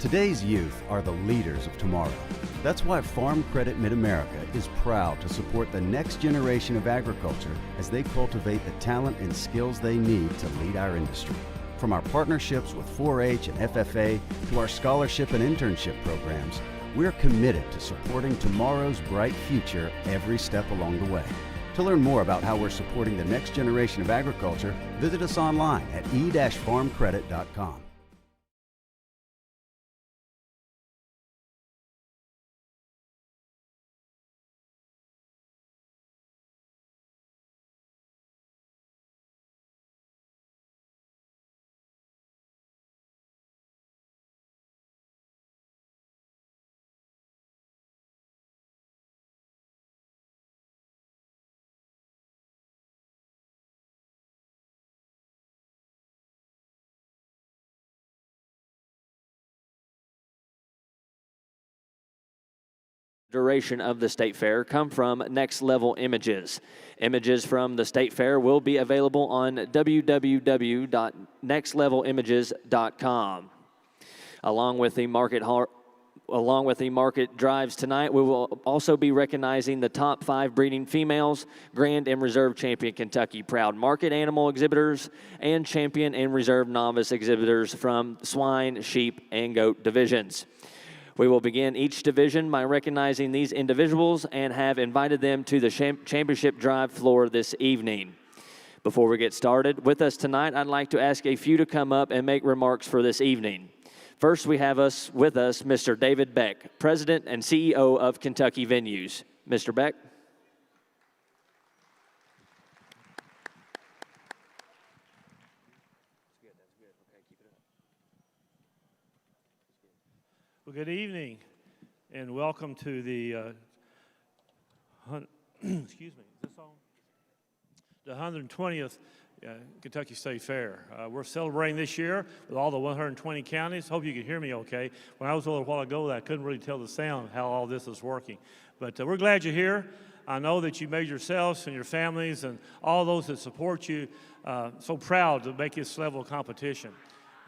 Today's youth are the leaders of tomorrow. That's why Farm Credit Mid-America is proud to support the next generation of agriculture as they cultivate the talent and skills they need to lead our industry. From our partnerships with 4-H and FFA to our scholarship and internship programs, we're committed to supporting tomorrow's bright future every step along the way. To learn more about how we're supporting the next generation of agriculture, visit us online at e-farmcredit.com. Duration of the State Fair come from Next Level Images. Images from the State Fair will be available on www.nextlevelimages.com. Along with the market drives tonight, we will also be recognizing the top 5 breeding females, Grand and Reserve Champion Kentucky Proud Market Animal exhibitors, and Champion and Reserve Novice exhibitors from swine, sheep, and goat divisions. We will begin each division by recognizing these individuals and have invited them to the championship drive floor this evening. Before we get started with us tonight, I'd like to ask a few to come up and make remarks for this evening. First, we have with us Mr. David Beck, President and CEO of Kentucky Venues. Mr. Beck. Well, good evening, and welcome to the excuse me, is this on? The 120th Kentucky State Fair. We're celebrating this year with all the 120 counties. Hope you can hear me okay. When I was a little while ago, I couldn't really tell the sound how all this is working. But we're glad you're here. I know that you made yourselves and your families and all those that support you so proud to make this level of competition.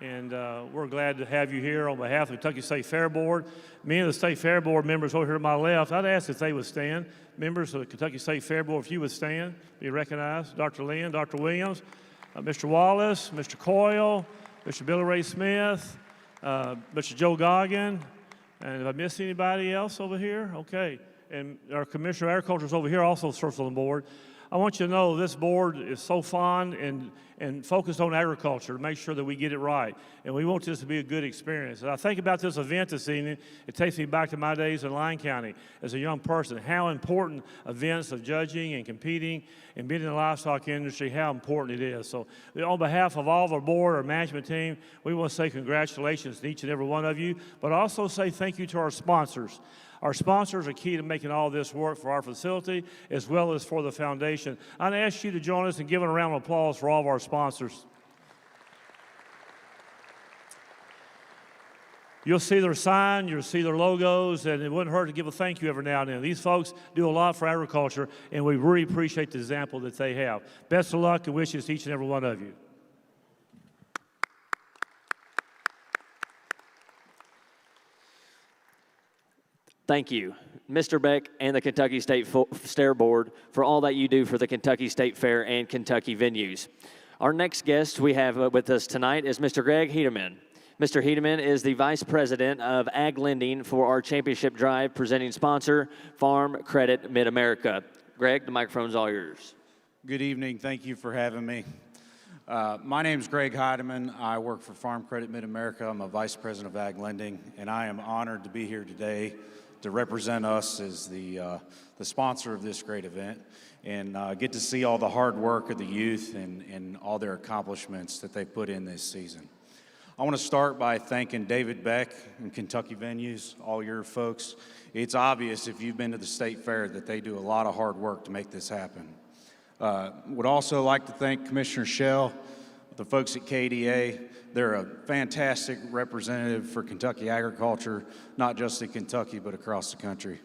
And we're glad to have you here on behalf of the Kentucky State Fair Board. Me and the State Fair Board members over here to my left, I'd ask if they would stand. Members of the Kentucky State Fair Board, if you would stand, be recognized. Dr. Lynn, Dr. Williams, Mr. Wallace, Mr. Coyle, Mr. Billy Ray Smith, Mr. Joe Goggin, and if I missed anybody else over here, okay. And our Commissioner of Agriculture is over here also serves on the board. I want you to know this board is so fond and focused on agriculture to make sure that we get it right. And we want this to be a good experience. And I think about this event this evening, it takes me back to my days in Lyon County as a young person, how important events of judging and competing and being in the livestock industry, how important it is. So on behalf of all of our board, our management team, we want to say congratulations to each and every one of you, but also say thank you to our sponsors. Our sponsors are key to making all this work for our facility as well as for the foundation. I'd ask you to join us in giving a round of applause for all of our sponsors. You'll see their sign, you'll see their logos, and it wouldn't hurt to give a thank you every now and then. These folks do a lot for agriculture, and we really appreciate the example that they have. Best of luck and wishes to each and every one of you. Thank you, Mr. Beck and the Kentucky State Fair Board for all that you do for the Kentucky State Fair and Kentucky Venues. Our next guest we have with us tonight is Mr. Greg Hedeman. Mr. Hedeman is the Vice President of Ag Lending for our Championship Drive presenting sponsor, Farm Credit Mid-America. Greg, the microphone's all yours. Good evening. Thank you for having me. My name is Greg Heideman. I work for Farm Credit Mid-America. I'm a Vice President of Ag Lending, and I am honored to be here today to represent us as the sponsor of this great event and get to see all the hard work of the youth and all their accomplishments that they put in this season. I want to start by thanking David Beck and Kentucky Venues, all your folks. It's obvious if you've been to the State Fair that they do a lot of hard work to make this happen. Would also like to thank Commissioner Schell, the folks at KDA. They're a fantastic representative for Kentucky agriculture, not just in Kentucky, but across the country.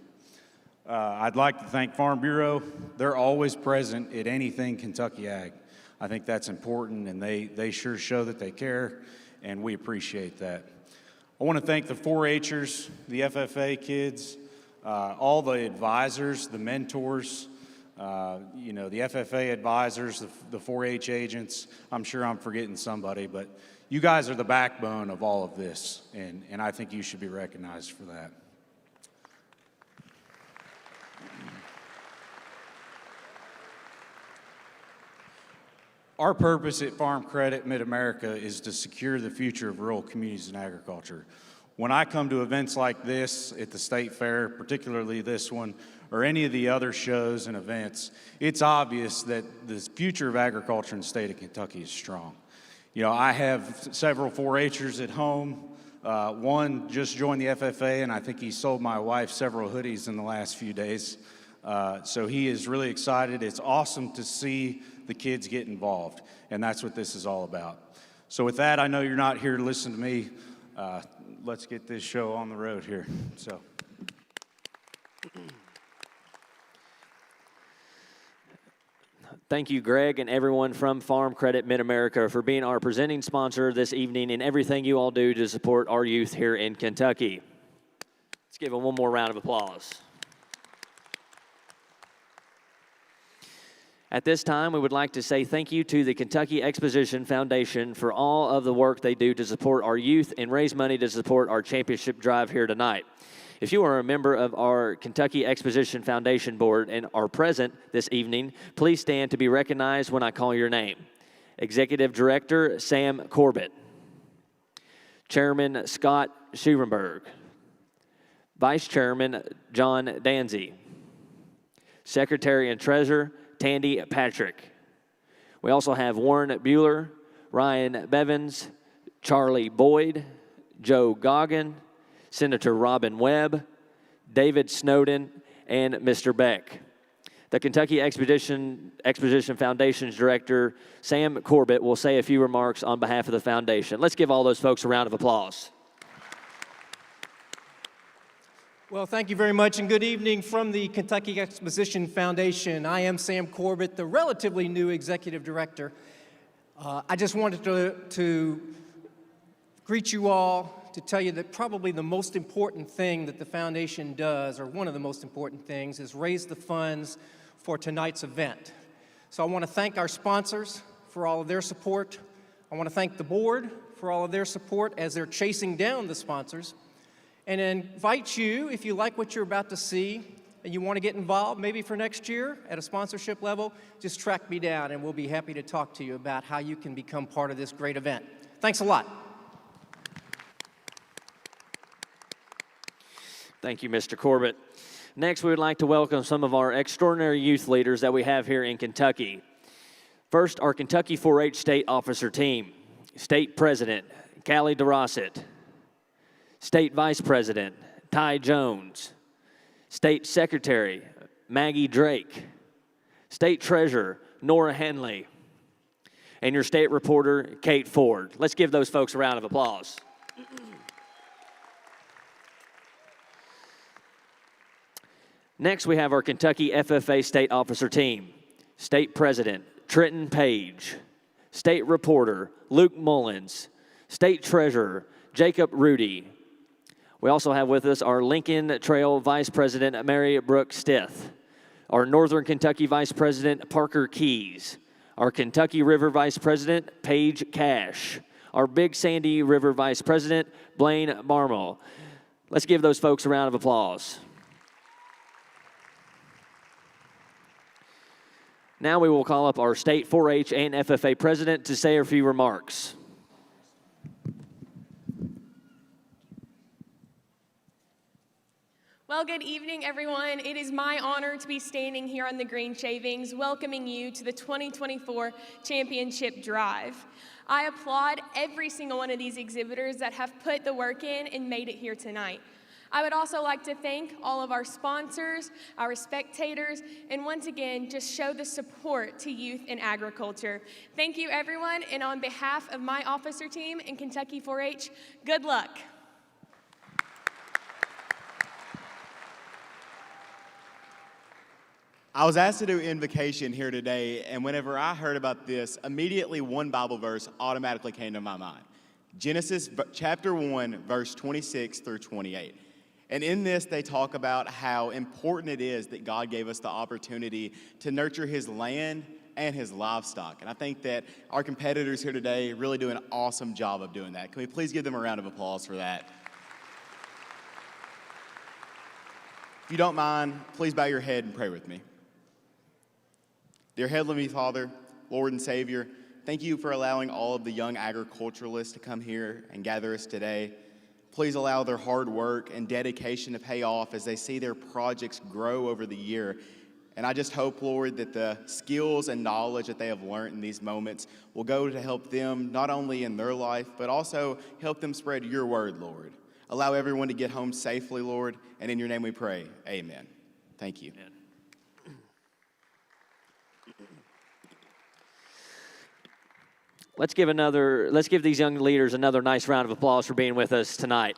I'd like to thank Farm Bureau. They're always present at anything Kentucky Ag. I think that's important, and they sure show that they care, and we appreciate that. I want to thank the 4-H'ers, the FFA kids, all the advisors, the mentors, the FFA advisors, the 4-H agents. I'm sure I'm forgetting somebody, but you guys are the backbone of all of this, and I think you should be recognized for that. Our purpose at Farm Credit Mid-America is to secure the future of rural communities and agriculture. When I come to events like this at the State Fair, particularly this one, or any of the other shows and events, it's obvious that the future of agriculture in the state of Kentucky is strong. I have several 4-H'ers at home. One just joined the FFA, and I think he sold my wife several hoodies in the last few days. So he is really excited. It's awesome to see the kids get involved, and that's what this is all about. So with that, I know you're not here to listen to me. Let's get this show on the road here. So. Thank you, Greg, and everyone from Farm Credit Mid-America for being our presenting sponsor this evening and everything you all do to support our youth here in Kentucky. Let's give them one more round of applause. At this time, we would like to say thank you to the Kentucky Exposition Foundation for all of the work they do to support our youth and raise money to support our championship drive here tonight. If you are a member of our Kentucky Exposition Foundation Board and are present this evening, please stand to be recognized when I call your name. Executive Director Sam Corbett, Chairman Scott Schurenberg, Vice Chairman John Danzy, Secretary and Treasurer Tandy Patrick. We also have Warren Bueller, Ryan Bevins, Charlie Boyd, Joe Goggin, Senator Robin Webb, David Snowden, and Mr. Beck. The Kentucky Exposition Foundation's Director, Sam Corbett, will say a few remarks on behalf of the foundation. Let's give all those folks a round of applause. Well, thank you very much, and good evening from the Kentucky Exposition Foundation. I am Sam Corbett, the relatively new executive director. I just wanted to greet you all, to tell you that probably the most important thing that the foundation does, or one of the most important things, is raise the funds for tonight's event. So I want to thank our sponsors for all of their support. I want to thank the board for all of their support as they're chasing down the sponsors. And invite you, if you like what you're about to see and you want to get involved maybe for next year at a sponsorship level, just track me down and we'll be happy to talk to you about how you can become part of this great event. Thanks a lot. Thank you, Mr. Corbett. Next, we would like to welcome some of our extraordinary youth leaders that we have here in Kentucky. First, our Kentucky 4-H State Officer Team. State President, Callie DeRosset. State Vice President, Ty Jones. State Secretary, Maggie Drake. State Treasurer, Nora Henley. And your state reporter, Kate Ford. Let's give those folks a round of applause. Next, we have our Kentucky FFA State Officer Team. State President, Trenton Page. State Reporter, Luke Mullins. State Treasurer, Jacob Rudy. We also have with us our Lincoln Trail Vice President, Mary Brooke Stith. Our Northern Kentucky Vice President, Parker Keys. Our Kentucky River Vice President, Paige Cash. Our Big Sandy River Vice President, Blaine Barmel. Let's give those folks a round of applause. Now we will call up our State 4-H and FFA President to say a few remarks. Well, good evening, everyone. It is my honor to be standing here on the green shavings, welcoming you to the 2024 Championship Drive. I applaud every single one of these exhibitors that have put the work in and made it here tonight. I would also like to thank all of our sponsors, our spectators, and once again, just show the support to youth in agriculture. Thank you, everyone, and on behalf of my officer team in Kentucky 4-H, good luck. I was asked to do invocation here today, and whenever I heard about this, immediately one Bible verse automatically came to my mind. Genesis chapter 1, verse 26 through 28. And in this, they talk about how important it is that God gave us the opportunity to nurture his land and his livestock. And I think that our competitors here today really do an awesome job of doing that. Can we please give them a round of applause for that? If you don't mind, please bow your head and pray with me. Dear Heavenly Father, Lord and Savior, thank you for allowing all of the young agriculturalists to come here and gather us today. Please allow their hard work and dedication to pay off as they see their projects grow over the year. And I just hope, Lord, that the skills and knowledge that they have learned in these moments will go to help them not only in their life, but also help them spread your word, Lord. Allow everyone to get home safely, Lord, and in your name we pray, amen. Thank you. Amen. Let's give these young leaders another nice round of applause for being with us tonight.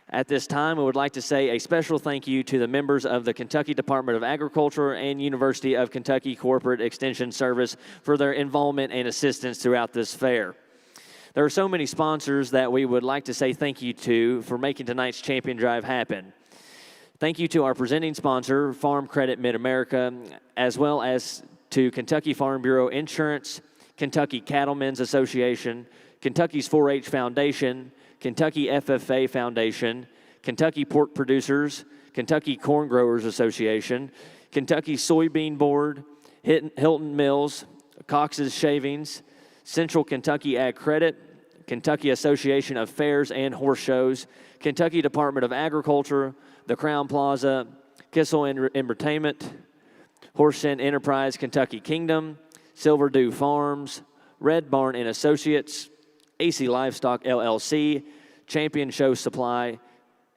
At this time, we would like to say a special thank you to the members of the Kentucky Department of Agriculture and University of Kentucky Corporate Extension Service for their involvement and assistance throughout this fair. There are so many sponsors that we would like to say thank you to for making tonight's champion drive happen. Thank you to our presenting sponsor, Farm Credit Mid-America, as well as to Kentucky Farm Bureau Insurance, Kentucky Cattlemen's Association, Kentucky's 4-H Foundation, Kentucky FFA Foundation, Kentucky Pork Producers, Kentucky Corn Growers Association, Kentucky Soybean Board, Hilton Mills, Cox's Shavings, Central Kentucky Ag Credit, Kentucky Association of Fairs and Horse Shows, Kentucky Department of Agriculture, the Crown Plaza, Kissel Entertainment, Horseson Enterprise, Kentucky Kingdom, Silver Dew Farms, Red Barn and Associates, AC Livestock LLC, Champion Show Supply,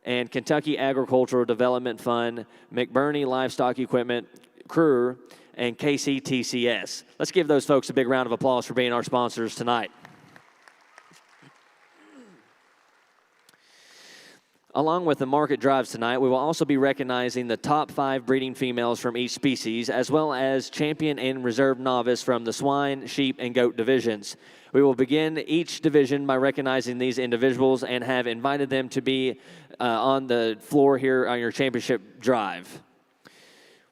and Kentucky Agricultural Development Fund, McBurney Livestock Equipment, Kruger, and KCTCS. Let's give those folks a big round of applause for being our sponsors tonight. Along with the market drives tonight, we will also be recognizing the top 5 breeding females from each species, as well as champion and reserve novice from the swine, sheep, and goat divisions. We will begin each division by recognizing these individuals and have invited them to be on the floor here on your championship drive.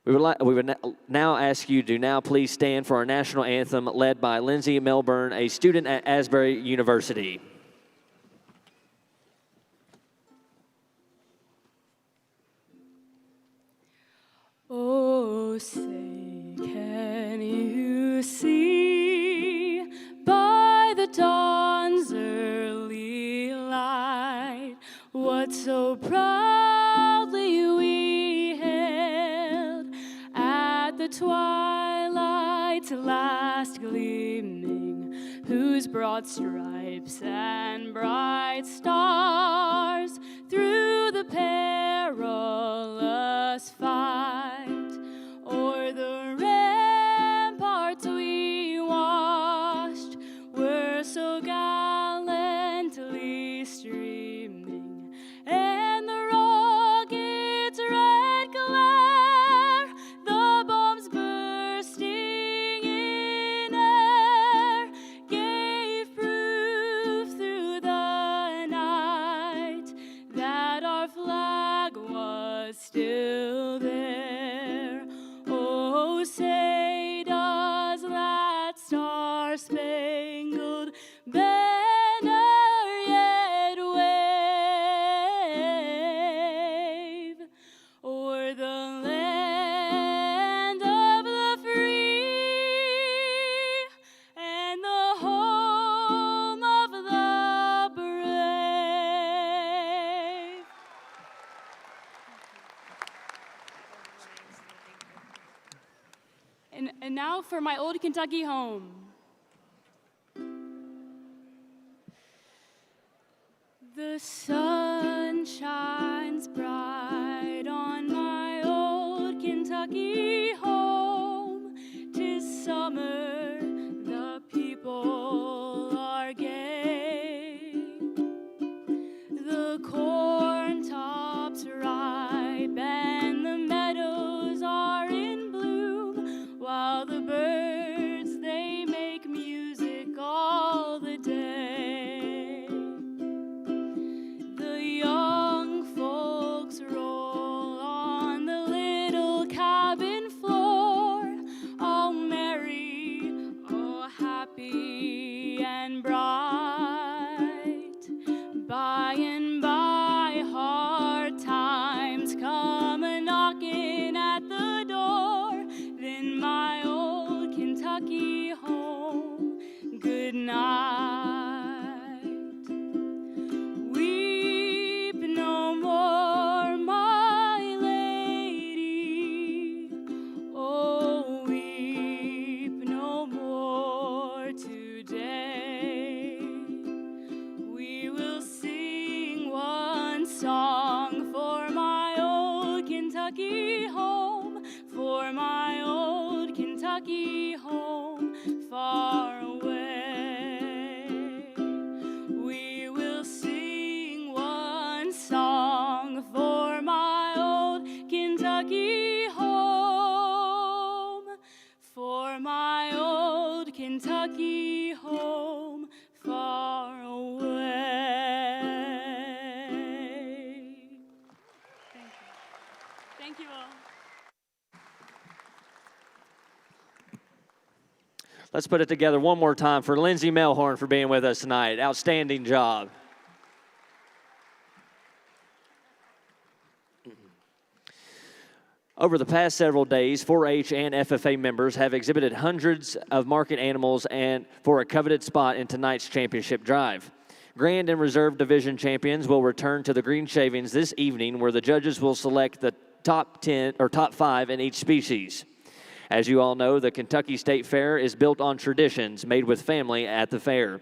We would now ask you to now please stand for our national anthem led by Lindsay Melbourne, a student at Asbury University. Oh, say, can you see by the dawn's early light what so proudly we hailed at the twilight's last gleaming, whose broad stripes and bright stars through the perilous fight o'er the ramparts we watched were so gallantly streaming, and the rocket's red glare, the bombs bursting in air, gave proof through the night that our flag was still there. Oh, say does that star-spangled banner yet wave o'er the land of the free and the home of the brave? And now for my old Kentucky home. The sun shines bright on my old Kentucky home. 'Tis summer, the people are gay. The corn tops ripe and the meadows are in bloom, while the birds, they make music Kentucky home, for my old Kentucky home far away. We will sing one song for my old Kentucky home, for my old Kentucky home far away. Thank you all. Let's put it together one more time for Lindsay Melhorn for being with us tonight. Outstanding job. Over the past several days, 4-H and FFA members have exhibited hundreds of market animals and for a coveted spot in tonight's championship drive. Grand and Reserve Division champions will return to the green shavings this evening, where the judges will select the top 10 or top 5 in each species. As you all know, the Kentucky State Fair is built on traditions made with family at the fair.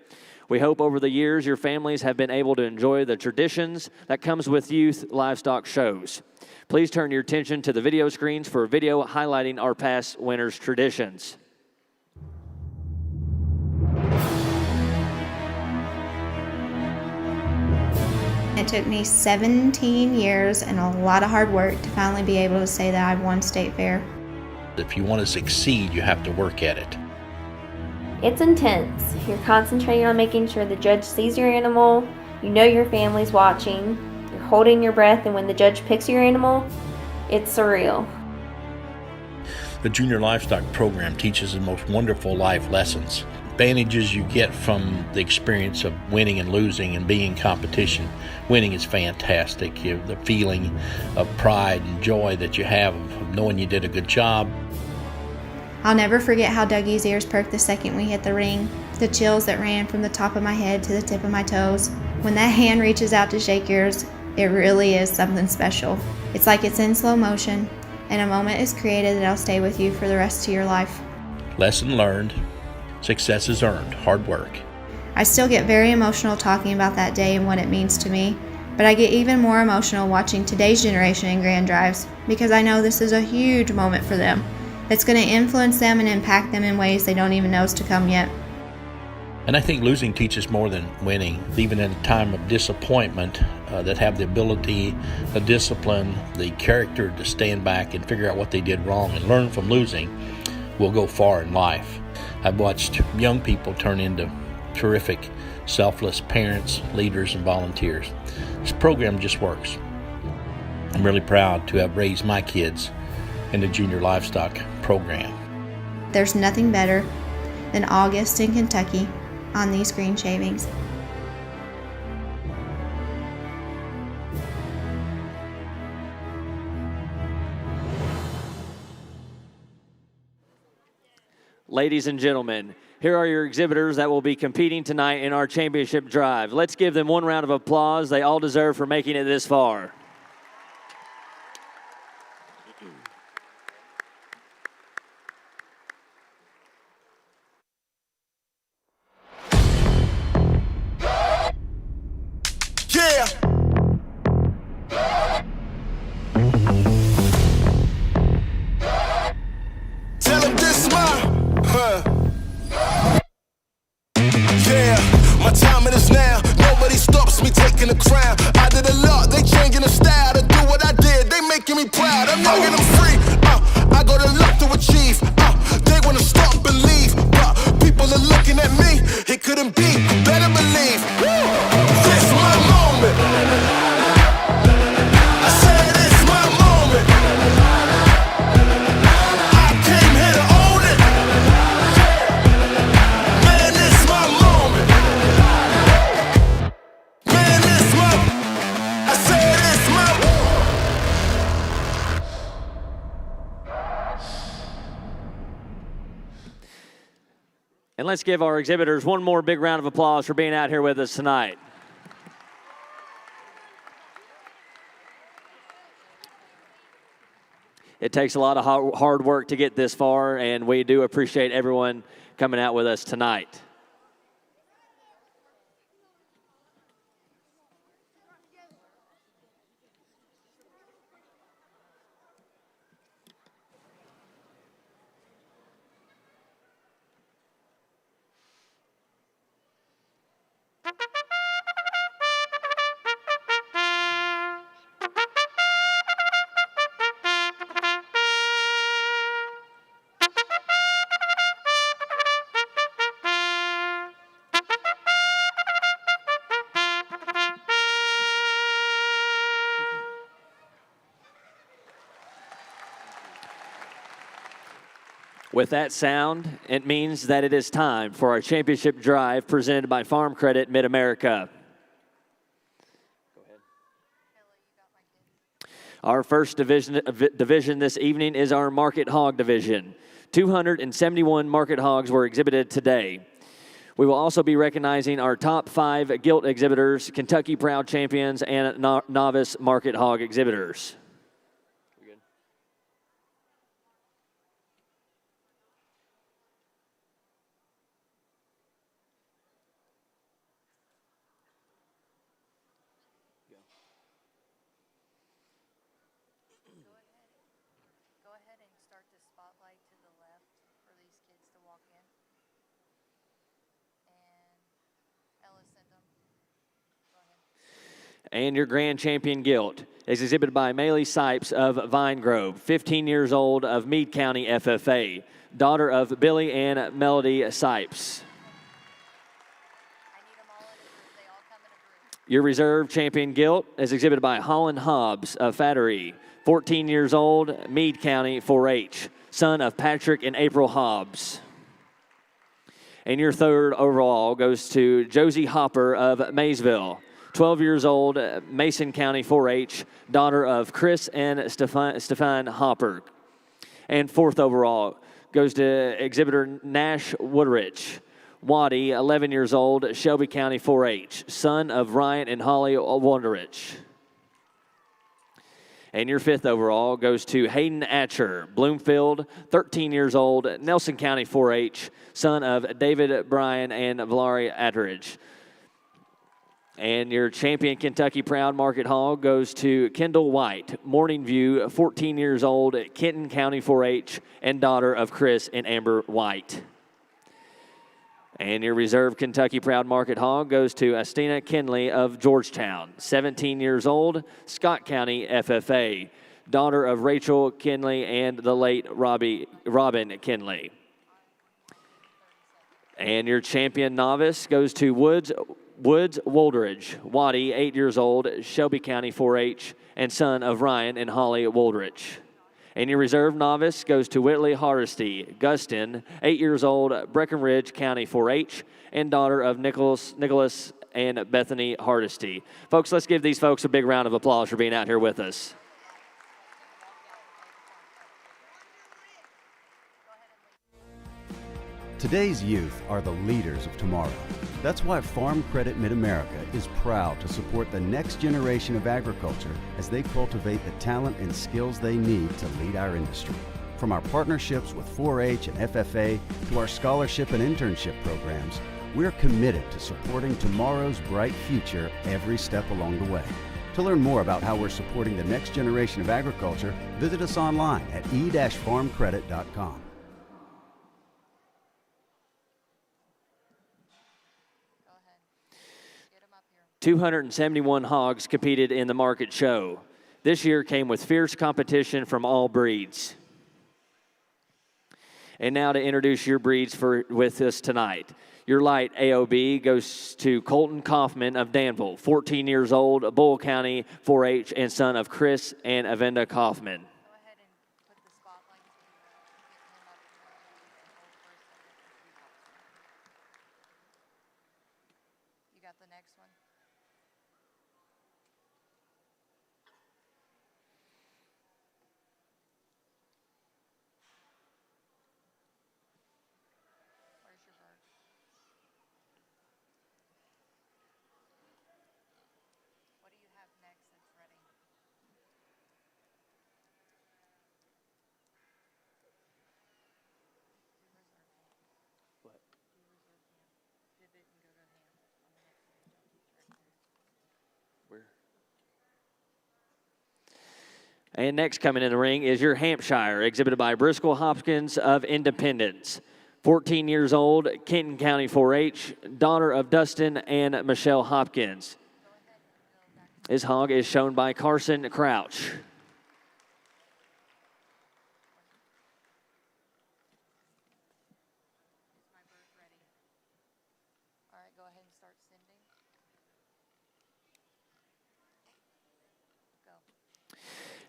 We hope over the years your families have been able to enjoy the traditions that comes with youth livestock shows. Please turn your attention to the video screens for a video highlighting our past winners' traditions. It took me 17 years and a lot of hard work to finally be able to say that I've won State Fair. If you want to succeed, you have to work at it. It's intense. You're concentrating on making sure the judge sees your animal, you know your family's watching, you're holding your breath, and when the judge picks your animal, it's surreal. The Junior Livestock program teaches the most wonderful life lessons. Advantages you get from the experience of winning and losing and being in competition. Winning is fantastic. The feeling of pride and joy that you have of knowing you did a good job. I'll never forget how Dougie's ears perked the second we hit the ring. The chills that ran from the top of my head to the tip of my toes. When that hand reaches out to shake yours, it really is something special. It's like it's in slow motion, and a moment is created that'll stay with you for the rest of your life. Lesson learned. Success is earned. Hard work. I still get very emotional talking about that day and what it means to me, but I get even more emotional watching today's generation in Grand Drives because I know this is a huge moment for them. That's going to influence them and impact them in ways they don't even know is to come yet. And I think losing teaches more than winning. Even in a time of disappointment, that have the ability, the discipline, the character to stand back and figure out what they did wrong and learn from losing will go far in life. I've watched young people turn into terrific, selfless parents, leaders, and volunteers. This program just works. I'm really proud to have raised my kids in the Junior Livestock program. There's nothing better than August in Kentucky on these green shavings. Ladies and gentlemen, here are your exhibitors that will be competing tonight in our championship drive. Let's give them one round of applause they all deserve for making it this far. Yeah. Tell them this yeah, my time it is now. Nobody stops me taking the crown. I did a lot, they changing the style to do what I did. They making me proud. I'm young and I'm free. I got a lot to achieve. They wanna stop and leave, but people are looking at me. It couldn't be. Better believe. This my moment. I said it's my moment. I came here to own it. Man, it's my moment. Man, it's my. I said it's my. And let's give our exhibitors one more big round of applause for being out here with us tonight. It takes a lot of hard work to get this far, and we do appreciate everyone coming out with us tonight. With that sound, it means that it is time for our championship drive presented by Farm Credit Mid-America. Our first division this evening is our Market Hog division. 271 market hogs were exhibited today. We will also be recognizing our top 5 gilt exhibitors, Kentucky Proud Champions, and novice market hog exhibitors. And your grand champion gilt is exhibited by Maylee Sipes of Vine Grove, 15 years old, of Meade County FFA, daughter of Billy and Melody Sipes. Your reserve champion gilt is exhibited by Holland Hobbs of Fattery, 14 years old, Meade County 4-H, son of Patrick and April Hobbs. And your third overall goes to Josie Hopper of Maysville, 12 years old, Mason County 4-H, daughter of Chris and Stefan Hopper. And fourth overall goes to exhibitor Nash Woodrich, Waddy, 11 years old, Shelby County 4-H, son of Ryan and Holly Wonderich. And your fifth overall goes to Hayden Atcher, Bloomfield, 13 years old, Nelson County 4-H, son of David Bryan and Valari Atteridge. And your champion Kentucky Proud Market Hog goes to Kendall White, Morning View, 14 years old, Kenton County 4-H, and daughter of Chris and Amber White. And your reserve Kentucky Proud Market Hog goes to Astina Kinley of Georgetown, 17 years old, Scott County FFA, daughter of Rachel Kinley and the late Robin Kinley. And your champion novice goes to Woods Woldridge, Waddy, 8 years old, Shelby County 4-H, and son of Ryan and Holly Woldridge. And your reserve novice goes to Whitley Hardesty, Gustin, 8 years old, Breckenridge County 4-H, and daughter of Nicholas and Bethany Hardesty. Folks, let's give these folks a big round of applause for being out here with us. Today's youth are the leaders of tomorrow. That's why Farm Credit Mid-America is proud to support the next generation of agriculture as they cultivate the talent and skills they need to lead our industry. From our partnerships with 4-H and FFA to our scholarship and internship programs, we're committed to supporting tomorrow's bright future every step along the way. To learn more about how we're supporting the next generation of agriculture, visit us online at e-farmcredit.com. 271 hogs competed in the market show. This year came with fierce competition from all breeds. And now to introduce your breeds with us tonight. Your light AOB goes to Colton Kaufman of Danville, 14 years old, Bull County 4-H, and son of Chris and Avenda Kaufman. And next coming in the ring is your Hampshire, exhibited by Briscoe Hopkins of Independence. 14 years old, Kenton County 4-H, daughter of Dustin and Michelle Hopkins. This hog is shown by Carson Crouch.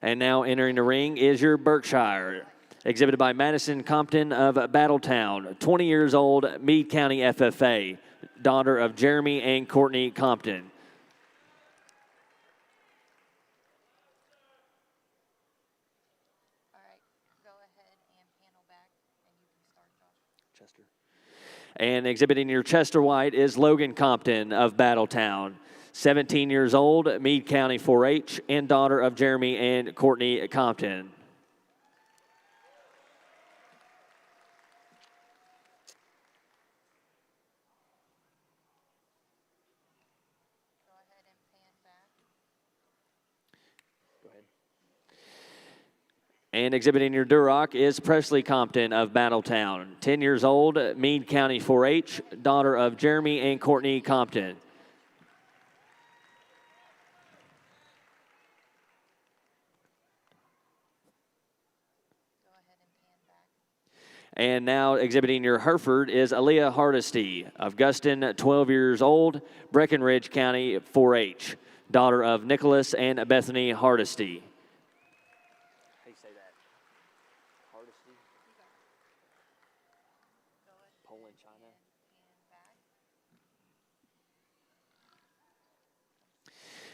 And now entering the ring is your Berkshire, exhibited by Madison Compton of Battletown, 20 years old, Meade County FFA, daughter of Jeremy and Courtney Compton. And exhibiting your Chester White is Logan Compton of Battletown, 17 years old, Meade County 4-H, and daughter of Jeremy and Courtney Compton. And exhibiting your Duroc is Presley Compton of Battletown, 10 years old, Meade County 4-H, daughter of Jeremy and Courtney Compton. And now exhibiting your Hereford is Aaliyah Hardesty of Guston, 12 years old, Breckenridge County 4-H, daughter of Nicholas and Bethany Hardesty.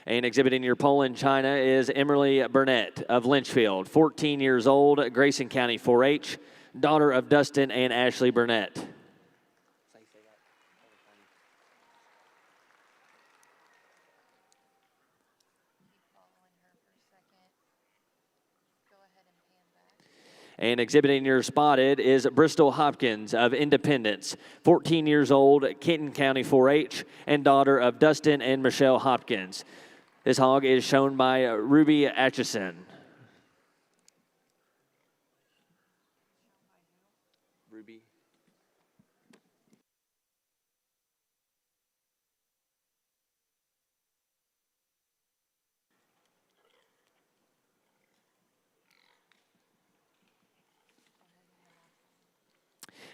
And exhibiting your Poland China is Emily Burnett of Lynchfield, 14 years old, Grayson County 4-H, daughter of Dustin and Ashley Burnett. And exhibiting your Spotted is Bristol Hopkins of Independence, 14 years old, Kenton County 4-H, and daughter of Dustin and Michelle Hopkins. This hog is shown by Ruby Atchison. Ruby.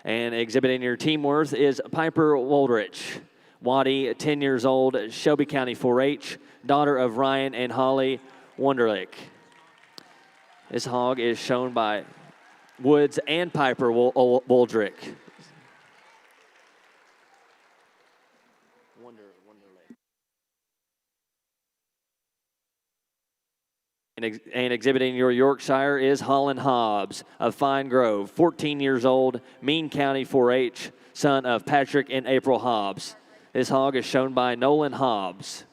And exhibiting your Teamworth is Piper Woldrich. Waddy, 10 years old, Shelby County 4-H, daughter of Ryan and Holly Wunderlich. This hog is shown by Woods and Piper Woldrich. And exhibiting your Yorkshire is Holland Hobbs of Fine Grove, 14 years old, Meade County 4-H, son of Patrick and April Hobbs. This hog is shown by Nolan Hobbs.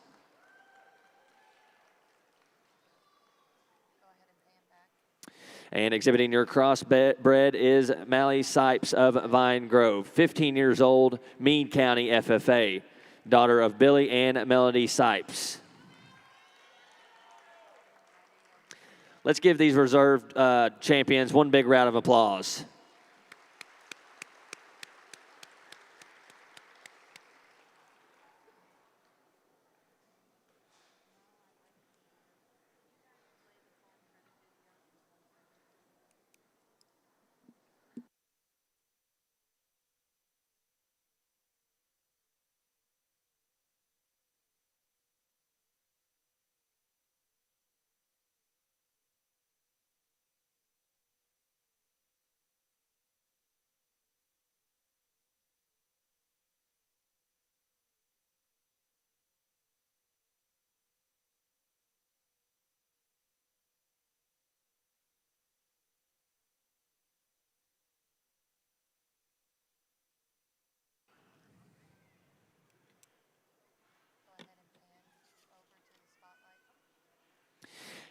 And exhibiting your crossbred is Mally Sipes of Vine Grove, 15 years old, Meade County FFA, daughter of Billy and Melody Sipes. Let's give these reserved champions one big round of applause.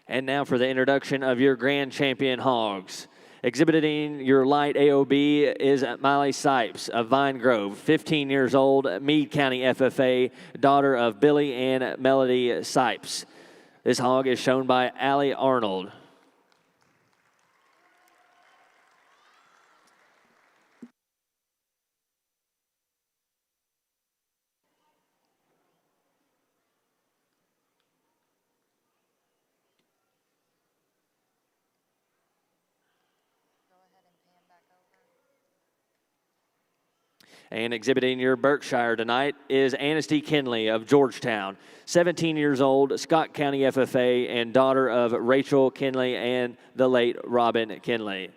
And now for the introduction of your grand champion hogs. Exhibiting your light AOB is Miley Sipes of Vine Grove, 15 years old, Meade County FFA, daughter of Billy and Melody Sipes. This hog is shown by Allie Arnold. And exhibiting your Berkshire tonight is Anasty Kinley of Georgetown, 17 years old, Scott County FFA, and daughter of Rachel Kinley and the late Robin Kinley.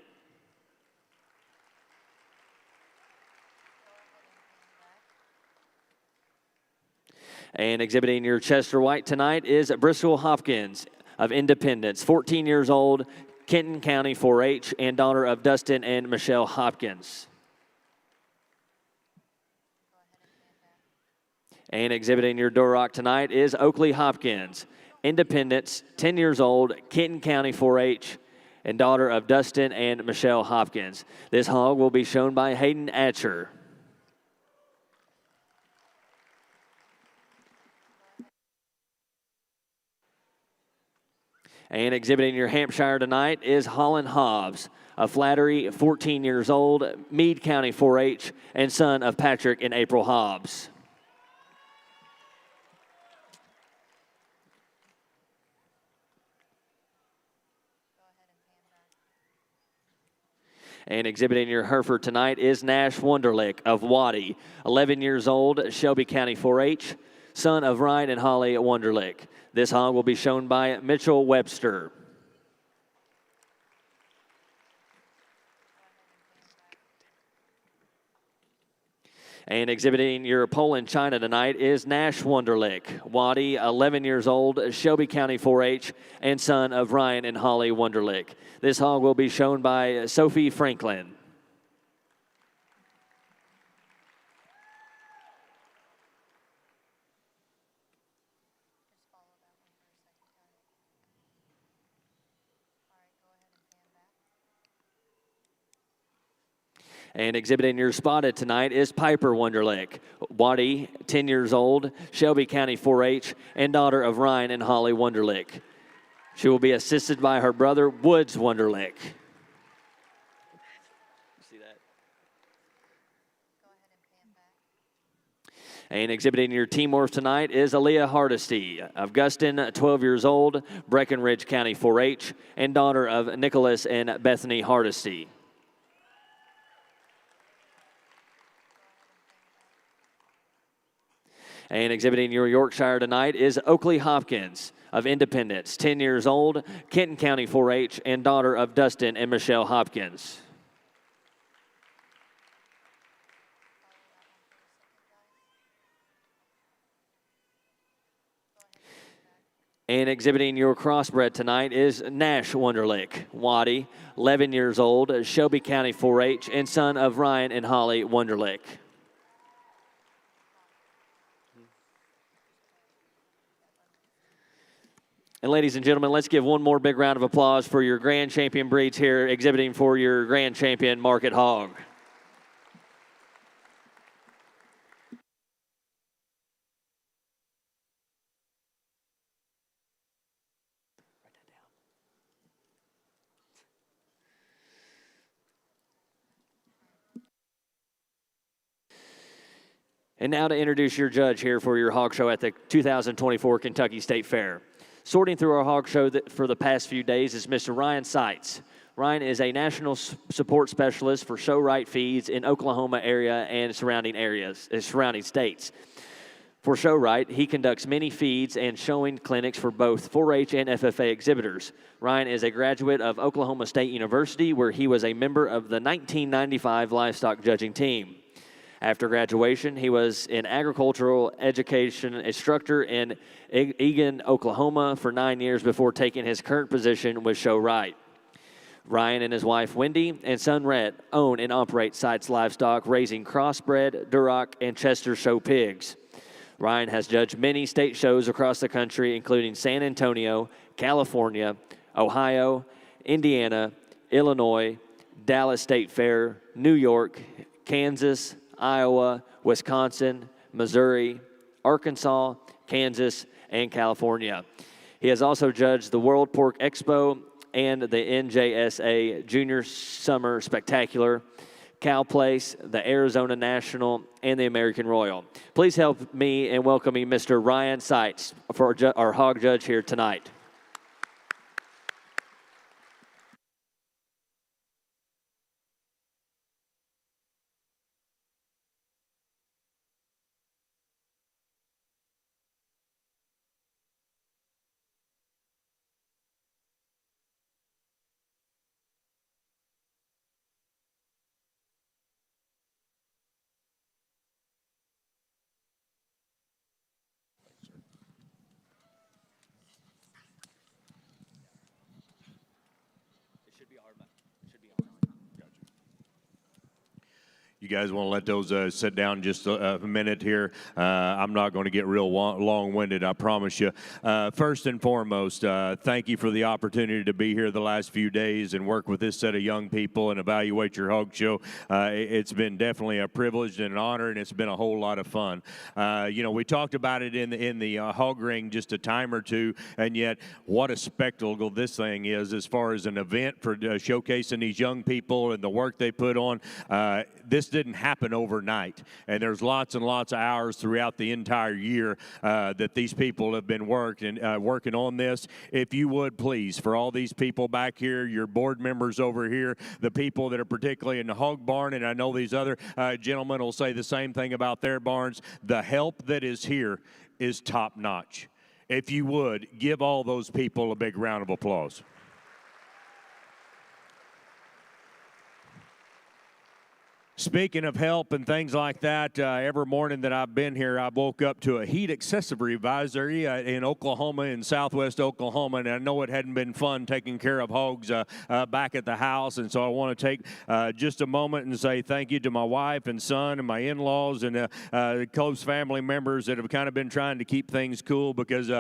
And exhibiting your Chester White tonight is Bristol Hopkins of Independence, 14 years old, Kenton County 4-H, and daughter of Dustin and Michelle Hopkins. And exhibiting your Duroc tonight is Oakley Hopkins, Independence, 10 years old, Kenton County 4-H, and daughter of Dustin and Michelle Hopkins. This hog will be shown by Hayden Atcher. And exhibiting your Hampshire tonight is Holland Hobbs, of Flattery, 14 years old, Meade County 4-H, and son of Patrick and April Hobbs. And exhibiting your Hereford tonight is Nash Wunderlich of Waddy, 11 years old, Shelby County 4-H, son of Ryan and Holly Wunderlich. This hog will be shown by Mitchell Webster. And exhibiting your Poland China tonight is Nash Wunderlich, Waddy, 11 years old, Shelby County 4-H, and son of Ryan and Holly Wunderlich. This hog will be shown by Sophie Franklin. And exhibiting your spotted tonight is Piper Wunderlich, Waddy, 10 years old, Shelby County 4-H, and daughter of Ryan and Holly Wunderlich. She will be assisted by her brother, Woods Wunderlich. See that? And exhibiting your Timors tonight is Aaliyah Hardesty of Guston, 12 years old, Breckenridge County 4-H, and daughter of Nicholas and Bethany Hardesty. And exhibiting your Yorkshire tonight is Oakley Hopkins of Independence, 10 years old, Kenton County 4-H, and daughter of Dustin and Michelle Hopkins. And exhibiting your crossbred tonight is Nash Wunderlich, Waddy, 11 years old, Shelby County 4-H, and son of Ryan and Holly Wunderlich. And ladies and gentlemen, let's give one more big round of applause for your grand champion breeds here exhibiting for your grand champion market hog. And now to introduce your judge here for your hog show at the 2024 Kentucky State Fair. Sorting through our hog show for the past few days is Mr. Ryan Seitz. Ryan is a national support specialist for show right feeds in Oklahoma area and surrounding states. For show right, he conducts many feeds and showing clinics for both 4-H and FFA exhibitors. Ryan is a graduate of Oklahoma State University, where he was a member of the 1995 livestock judging team. After graduation, he was an agricultural education instructor in Eagan, Oklahoma for 9 years before taking his current position with Show Right. Ryan and his wife, Wendy, and son, Rhett, own and operate Seitz Livestock, raising crossbred, Duroc, and Chester show pigs. Ryan has judged many state shows across the country, including San Antonio, California, Ohio, Indiana, Illinois, Dallas State Fair, New York, Kansas, Iowa, Wisconsin, Missouri, Arkansas, Kansas, and California. He has also judged the World Pork Expo and the NJSA Junior Summer Spectacular, Cow Place, the Arizona National, and the American Royal. Please help me in welcoming Mr. Ryan Seitz for our hog judge here tonight. You guys want to let those sit down just a minute here? I'm not going to get real long-winded, I promise you. First and foremost, thank you for the opportunity to be here the last few days and work with this set of young people and evaluate your hog show. It's been definitely a privilege and an honor, and it's been a whole lot of fun. We talked about it in the hog ring just a time or two, and yet what a spectacle this thing is as far as an event for showcasing these young people and the work they put on. This didn't happen overnight, and there's lots and lots of hours throughout the entire year that these people have been working on this. If you would, please, for all these people back here, your board members over here, the people that are particularly in the hog barn, and I know these other gentlemen will say the same thing about their barns, the help that is here is top-notch. If you would, give all those people a big round of applause. Speaking of help and things like that, every morning that I've been here, I woke up to a heat excessive advisory in Oklahoma, in southwest Oklahoma, and I know it hadn't been fun taking care of hogs back at the house, and so I want to take just a moment and say thank you to my wife and son and my in-laws and close family members that have kind of been trying to keep things cool, because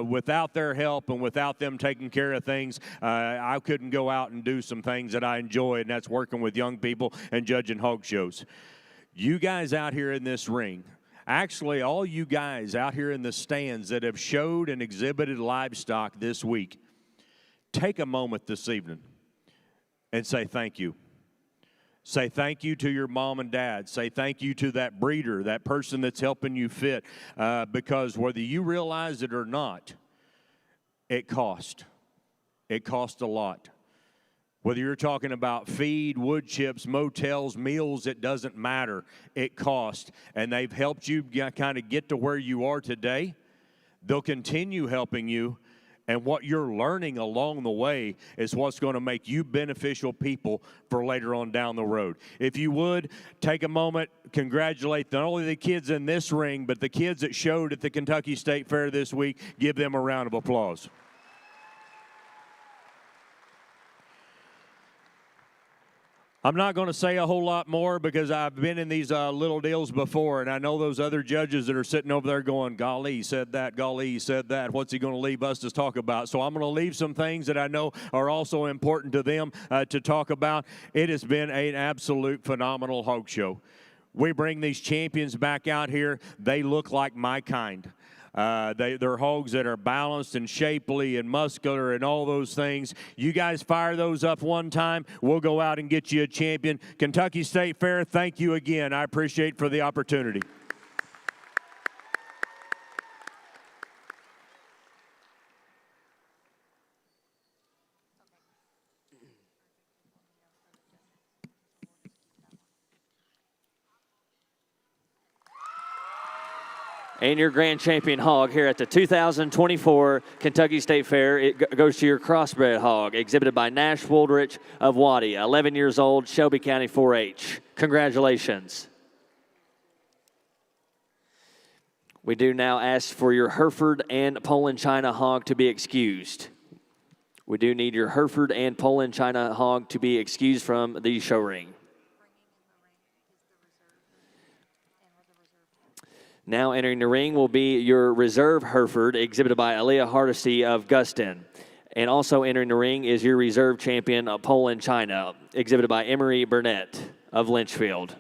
without their help and without them taking care of things, I couldn't go out and do some things that I enjoy, and that's working with young people and judging hog shows. You guys out here in this ring, actually all you guys out here in the stands that have showed and exhibited livestock this week, take a moment this evening and say thank you. Say thank you to your mom and dad. Say thank you to that breeder, that person that's helping you fit, because whether you realize it or not, it cost. It cost a lot. Whether you're talking about feed, wood chips, motels, meals, it doesn't matter. It costs. And they've helped you kind of get to where you are today. They'll continue helping you. And what you're learning along the way is what's going to make you beneficial people for later on down the road. If you would, take a moment, congratulate not only the kids in this ring, but the kids that showed at the Kentucky State Fair this week. Give them a round of applause. I'm not going to say a whole lot more because I've been in these little deals before, and I know those other judges that are sitting over there going, golly, he said that, golly, he said that. What's he going to leave us to talk about? So I'm going to leave some things that I know are also important to them to talk about. It has been an absolute phenomenal hog show. We bring these champions back out here. They look like my kind. They're hogs that are balanced and shapely and muscular and all those things. You guys fire those up one time, we'll go out and get you a champion. Kentucky State Fair, thank you again. I appreciate for the opportunity. And your grand champion hog here at the 2024 Kentucky State Fair, it goes to your crossbred hog, exhibited by Nash Woldrich of Waddy, 11 years old, Shelby County 4-H. Congratulations. We do now ask for your Hereford and Poland China hog to be excused. We do need your Hereford and Poland China hog to be excused from the show ring. Now entering the ring will be your reserve Hereford, exhibited by Aaliyah Hardesty of Guston. And also entering the ring is your reserve champion, Poland China, exhibited by Emery Burnett of Lynchfield.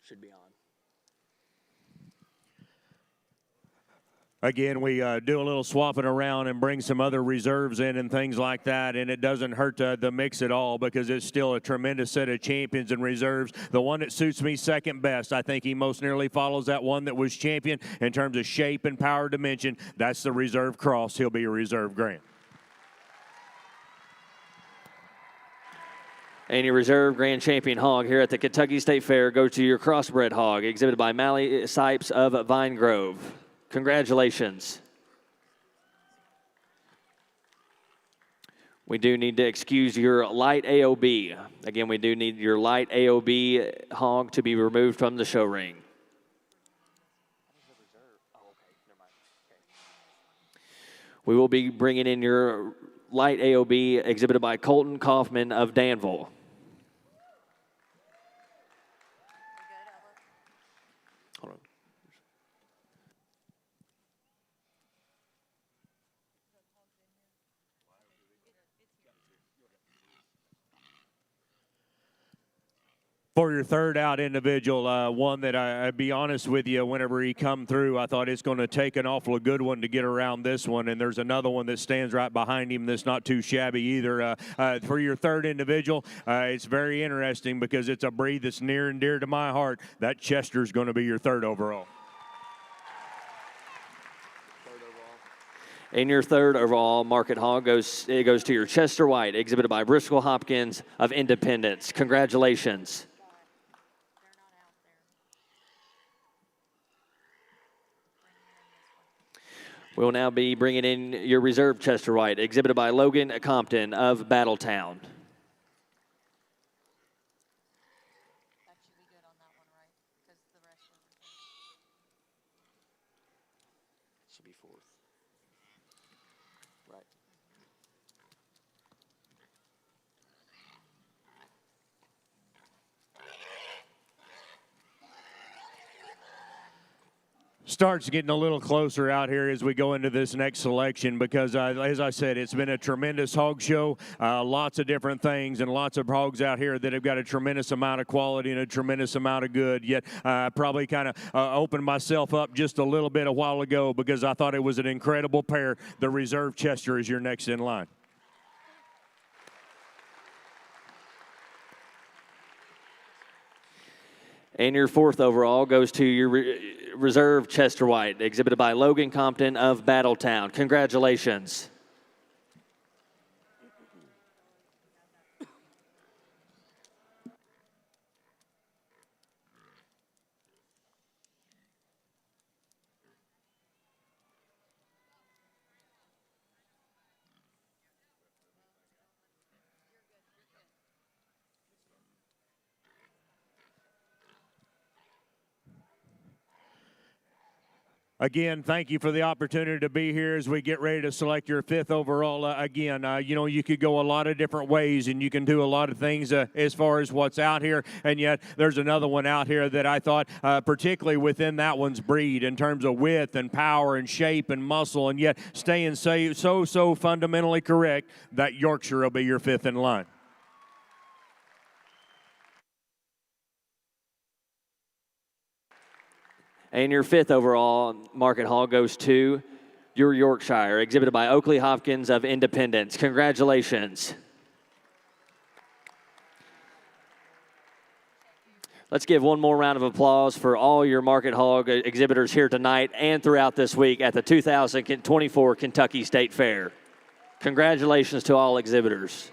should be on. Again, we do a little swapping around and bring some other reserves in and things like that, and it doesn't hurt the mix at all because it's still a tremendous set of champions and reserves. The one that suits me second best, I think he most nearly follows that one that was champion in terms of shape and power dimension. That's the reserve cross. He'll be a reserve Grant. And your reserve grand champion hog here at the Kentucky State Fair goes to your crossbred hog, exhibited by Mally Sipes of Vine Grove. Congratulations. We do need to excuse your light AOB. Again, we do need your light AOB hog to be removed from the show ring. We will be bringing in your light AOB exhibited by Colton Kaufman of Danville. Hold on. For your third out individual, one that I'd be honest with you, whenever he come through, I thought it's going to take an awful good one to get around this one, and there's another one that stands right behind him that's not too shabby either. For your third individual, it's very interesting because it's a breed that's near and dear to my heart. That Chester's going to be your third overall. In your third overall market hog goes to your Chester White, exhibited by Briscoe Hopkins of Independence. Congratulations. We will now be bringing in your reserve Chester White, exhibited by Logan Compton of Battletown. Should be fourth. Right. Starts getting a little closer out here as we go into this next selection because, as I said, it's been a tremendous hog show. Lots of different things and lots of hogs out here that have got a tremendous amount of quality and a tremendous amount of good. Yet I probably kind of opened myself up just a little bit a while ago because I thought it was an incredible pair. The reserve Chester is your next in line. And your fourth overall goes to your reserve Chester White, exhibited by Logan Compton of Battletown. Congratulations. Again, thank you for the opportunity to be here as we get ready to select your fifth overall. You know, you could go a lot of different ways and you can do a lot of things as far as what's out here. And yet there's another one out here that I thought, particularly within that one's breed in terms of width and power and shape and muscle, and yet staying so fundamentally correct, that Yorkshire will be your fifth in line. And your fifth overall market hog goes to your Yorkshire, exhibited by Oakley Hopkins of Independence. Congratulations. Let's give one more round of applause for all your market hog exhibitors here tonight and throughout this week at the 2024 Kentucky State Fair. Congratulations to all exhibitors.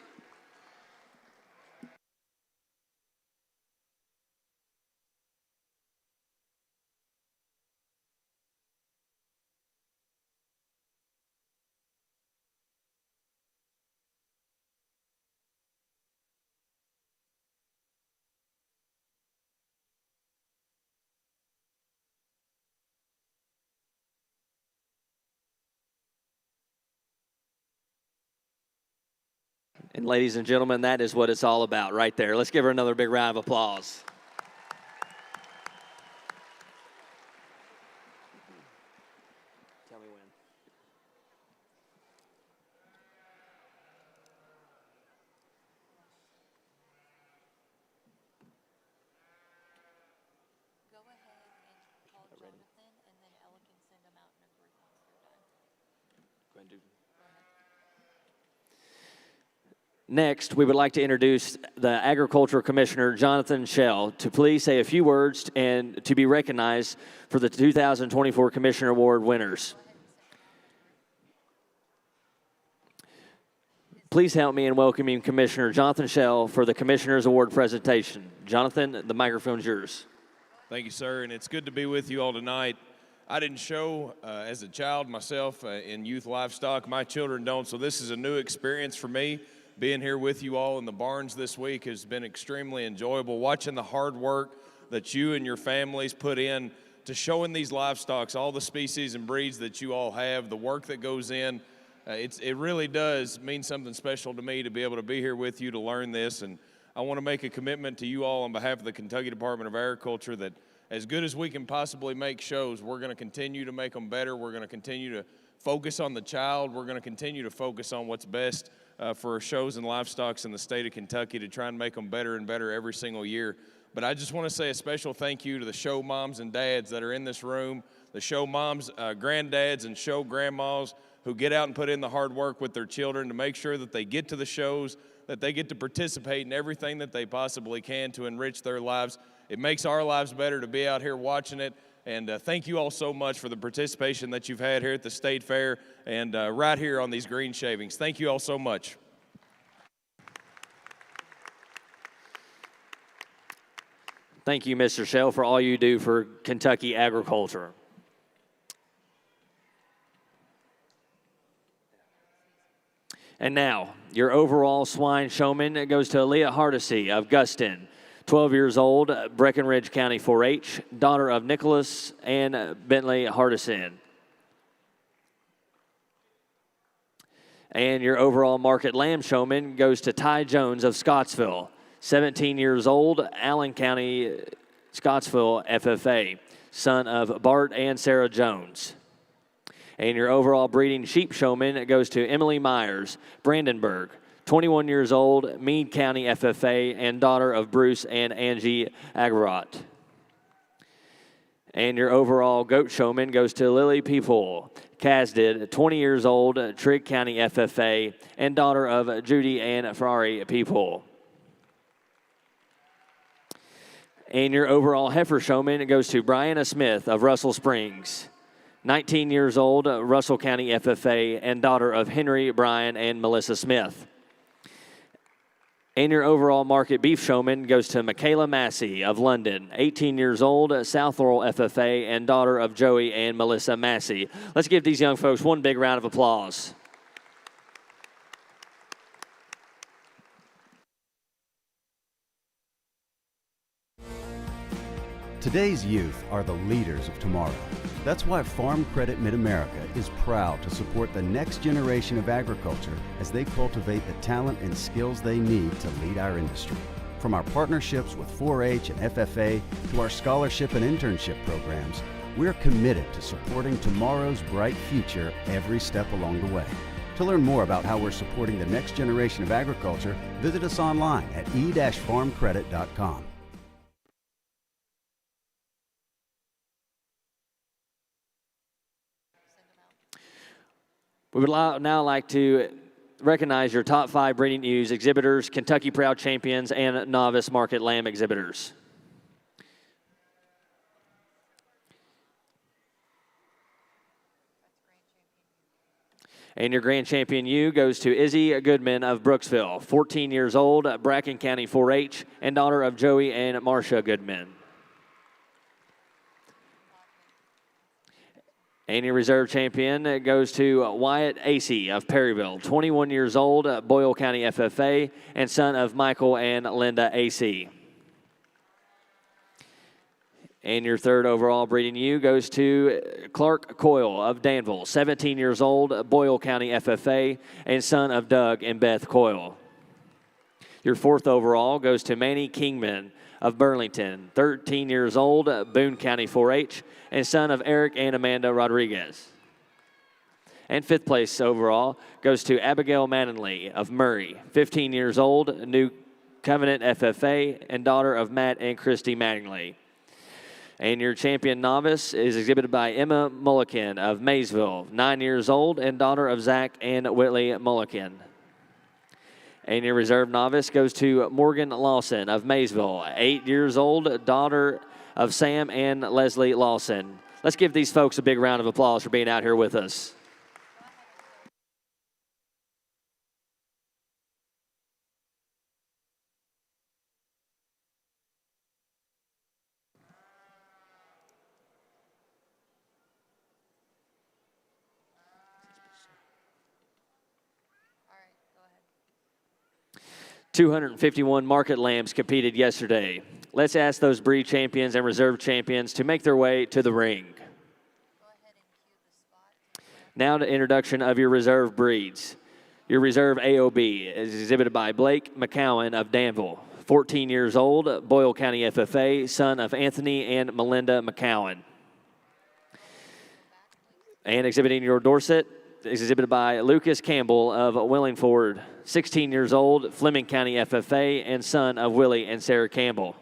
And ladies and gentlemen, that is what it's all about right there. Let's give her another big round of applause. Tell me when. Next, we would like to introduce the Agriculture Commissioner, Jonathan Schell, to please say a few words and to be recognized for the 2024 Commissioner Award winners. Please help me in welcoming Commissioner Jonathan Schell for the Commissioner's Award presentation. Jonathan, the microphone's yours. Thank you, sir, and it's good to be with you all tonight. I didn't show as a child myself in youth livestock. My children don't, so this is a new experience for me. Being here with you all in the barns this week has been extremely enjoyable. Watching the hard work that you and your families put in to showing these livestock, all the species and breeds that you all have, the work that goes in, it really does mean something special to me to be able to be here with you to learn this. And I want to make a commitment to you all on behalf of the Kentucky Department of Agriculture that as good as we can possibly make shows, we're going to continue to make them better. We're going to continue to focus on the child. We're going to continue to focus on what's best for shows and livestock in the state of Kentucky to try and make them better and better every single year. But I just want to say a special thank you to the show moms and dads that are in this room, the show moms, granddads, and show grandmas who get out and put in the hard work with their children to make sure that they get to the shows, that they get to participate in everything that they possibly can to enrich their lives. It makes our lives better to be out here watching it. And thank you all so much for the participation that you've had here at the State Fair and right here on these green shavings. Thank you all so much. Thank you, Mr. Schell, for all you do for Kentucky agriculture. And now, your overall swine showman goes to Aaliyah Hardesty of Guston. 12 years old, Breckenridge County 4-H, daughter of Nicholas and Bentley Hardison. And your overall market lamb showman goes to Ty Jones of Scottsville, 17 years old, Allen County, Scottsville FFA, son of Bart and Sarah Jones. And your overall breeding sheep showman goes to Emily Myers, Brandenburg, 21 years old, Meade County FFA, and daughter of Bruce and Angie Agarot. And your overall goat showman goes to Lily People, Casdid, 20 years old, Trigg County FFA, and daughter of Judy and Ferrari People. And your overall heifer showman goes to Brianna Smith of Russell Springs, 19 years old, Russell County FFA, and daughter of Henry, Brian, and Melissa Smith. And your overall market beef showman goes to Michaela Massey of London, 18 years old, South Laurel FFA, and daughter of Joey and Melissa Massey. Let's give these young folks one big round of applause. Today's youth are the leaders of tomorrow. That's why Farm Credit Mid-America is proud to support the next generation of agriculture as they cultivate the talent and skills they need to lead our industry. From our partnerships with 4-H and FFA to our scholarship and internship programs, we're committed to supporting tomorrow's bright future every step along the way. To learn more about how we're supporting the next generation of agriculture, visit us online at e-farmcredit.com. We would now like to recognize your top 5 breeding ewes exhibitors, Kentucky Proud Champions, and novice market lamb exhibitors. And your grand champion ewe goes to Izzy Goodman of Brooksville, 14 years old, Bracken County 4-H, and daughter of Joey and Marcia Goodman. And your reserve champion goes to Wyatt Acey of Perryville, 21 years old, Boyle County FFA, and son of Michael and Linda Acey. And your third overall breeding ewe goes to Clark Coyle of Danville, 17 years old, Boyle County FFA, and son of Doug and Beth Coyle. Your fourth overall goes to Manny Kingman of Burlington, 13 years old, Boone County 4-H, and son of Eric and Amanda Rodriguez. And fifth place overall goes to Abigail Mattingly of Murray, 15 years old, New Covenant FFA, and daughter of Matt and Christy Mattingly. And your champion novice is exhibited by Emma Mulliken of Maysville, 9 years old and daughter of Zach and Whitley Mulliken. And your reserve novice goes to Morgan Lawson of Maysville, 8 years old, daughter of Sam and Leslie Lawson. Let's give these folks a big round of applause for being out here with us. All right, go ahead. 251 market lambs competed yesterday. Let's ask those breed champions and reserve champions to make their way to the ring. Now to introduction of your reserve breeds. Your reserve AOB is exhibited by Blake McCowan of Danville, 14 years old, Boyle County FFA, son of Anthony and Melinda McCowan. And exhibiting your Dorset is exhibited by Lucas Campbell of Willingford, 16 years old, Fleming County FFA, and son of Willie and Sarah Campbell.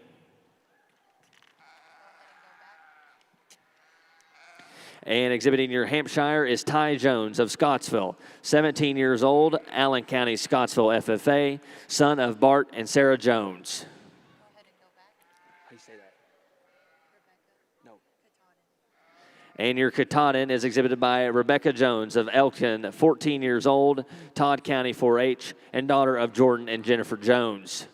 And exhibiting your Hampshire is Ty Jones of Scottsville, 17 years old, Allen County Scottsville FFA, son of Bart and Sarah Jones. How do you say that? No. And your Katahdin is exhibited by Rebecca Jones of Elkton, 14 years old, Todd County 4-H, and daughter of Jordan and Jennifer Jones.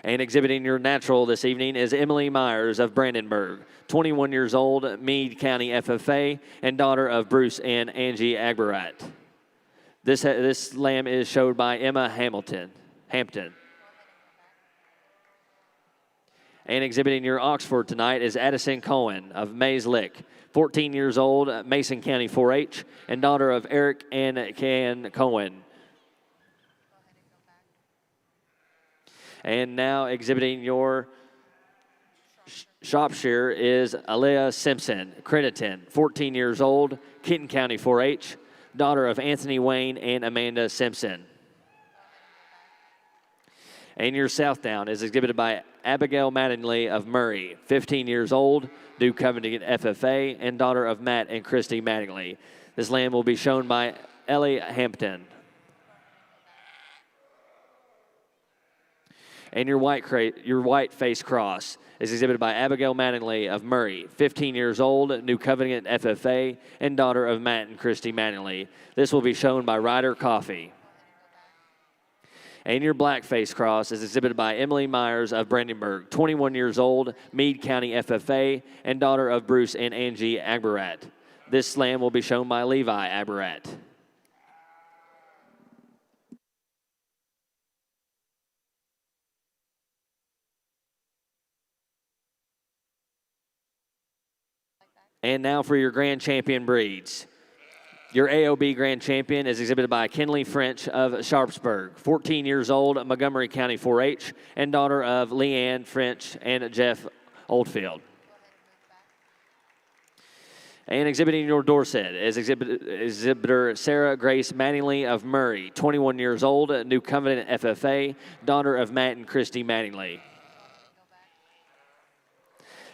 And exhibiting your natural this evening is Emily Myers of Brandenburg, 21 years old, Meade County FFA, and daughter of Bruce and Angie Agbarat. This lamb is showed by Emma Hampton. And exhibiting your Oxford tonight is Addison Cohen of Mays Lick, 14 years old, Mason County 4-H, and daughter of Eric and Can Cohen. And now exhibiting your Shropshire is Alea Simpson, Crediton, 14 years old, Kenton County 4-H, daughter of Anthony Wayne and Amanda Simpson. And your Southdown is exhibited by Abigail Mattingly of Murray, 15 years old, New Covenant FFA, and daughter of Matt and Christy Mattingly. This lamb will be shown by Ellie Hampton. And your white face cross is exhibited by Abigail Mattingly of Murray, 15 years old, New Covenant FFA, and daughter of Matt and Christy Mattingly. This will be shown by Ryder Coffee. And your black face cross is exhibited by Emily Myers of Brandenburg, 21 years old, Meade County FFA, and daughter of Bruce and Angie Agbarat. This lamb will be shown by Levi Agbarat. And now for your grand champion breeds. Your AOB grand champion is exhibited by Kenley French of Sharpsburg, 14 years old, Montgomery County 4-H, and daughter of Leanne French and Jeff Oldfield. And exhibiting your Dorset is exhibitor Sarah Grace Mattingly of Murray, 21 years old, New Covenant FFA, daughter of Matt and Christy Mattingly.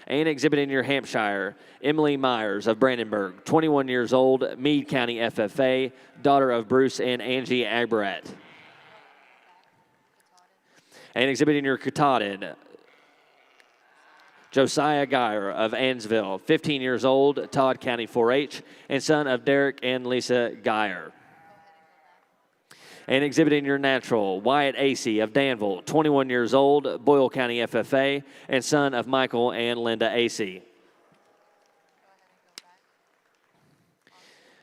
And exhibiting your Hampshire, Emily Myers of Brandenburg, 21 years old, Meade County FFA, daughter of Bruce and Angie Agbarat. And exhibiting your Katahdin, Josiah Geyer of Ansville, 15 years old, Todd County 4-H, and son of Derek and Lisa Geyer. And exhibiting your natural, Wyatt Acey of Danville, 21 years old, Boyle County FFA, and son of Michael and Linda Acey.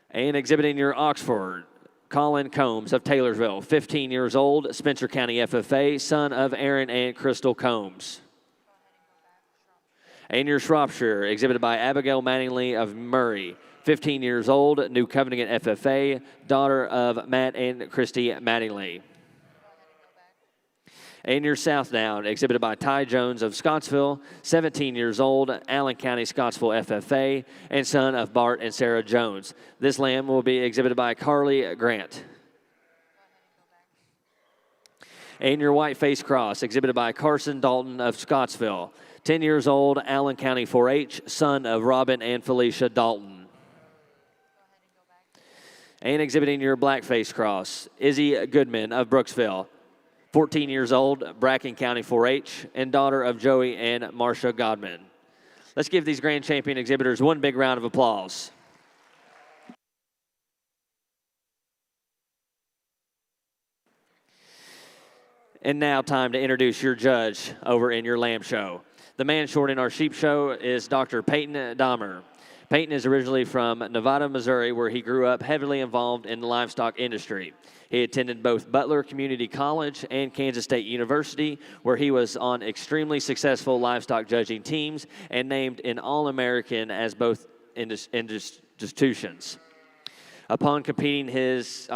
And exhibiting your Oxford, Colin Combs of Taylorsville, 15 years old, Spencer County FFA, son of Aaron and Crystal Combs. And your Shropshire, exhibited by Abigail Mattingly of Murray, 15 years old, New Covenant FFA, daughter of Matt and Christy Mattingly. And your Southdown, exhibited by Ty Jones of Scottsville, 17 years old, Allen County Scottsville FFA, and son of Bart and Sarah Jones. This lamb will be exhibited by Carly Grant. And your white face cross, exhibited by Carson Dalton of Scottsville. 10 years old, Allen County 4-H, son of Robin and Felicia Dalton. And exhibiting your black face cross, Izzy Goodman of Brooksville. 14 years old, Bracken County 4-H, and daughter of Joey and Marsha Godman. Let's give these grand champion exhibitors one big round of applause. And now time to introduce your judge over in your lamb show. The man short in our sheep show is Dr. Peyton Dahmer. Peyton is originally from Nevada, Missouri, where he grew up heavily involved in the livestock industry. He attended both Butler Community College and Kansas State University, where he was on extremely successful livestock judging teams and named an All-American as both institutions. Upon completing his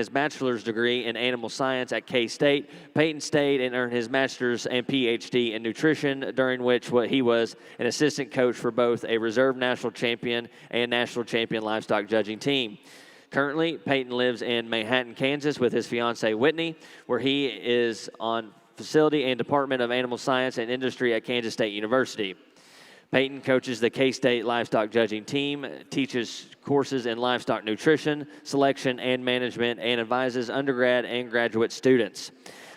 bachelor's degree in animal science at K-State, Peyton stayed and earned his master's and PhD in nutrition, during which he was an assistant coach for both a reserve national champion and national champion livestock judging team. Currently, Peyton lives in Manhattan, Kansas with his fiancee Whitney, where he is on Facility and Department of Animal Science and Industry at Kansas State University. Peyton coaches the K-State livestock judging team, teaches courses in livestock nutrition, selection, and management, and advises undergrad and graduate students.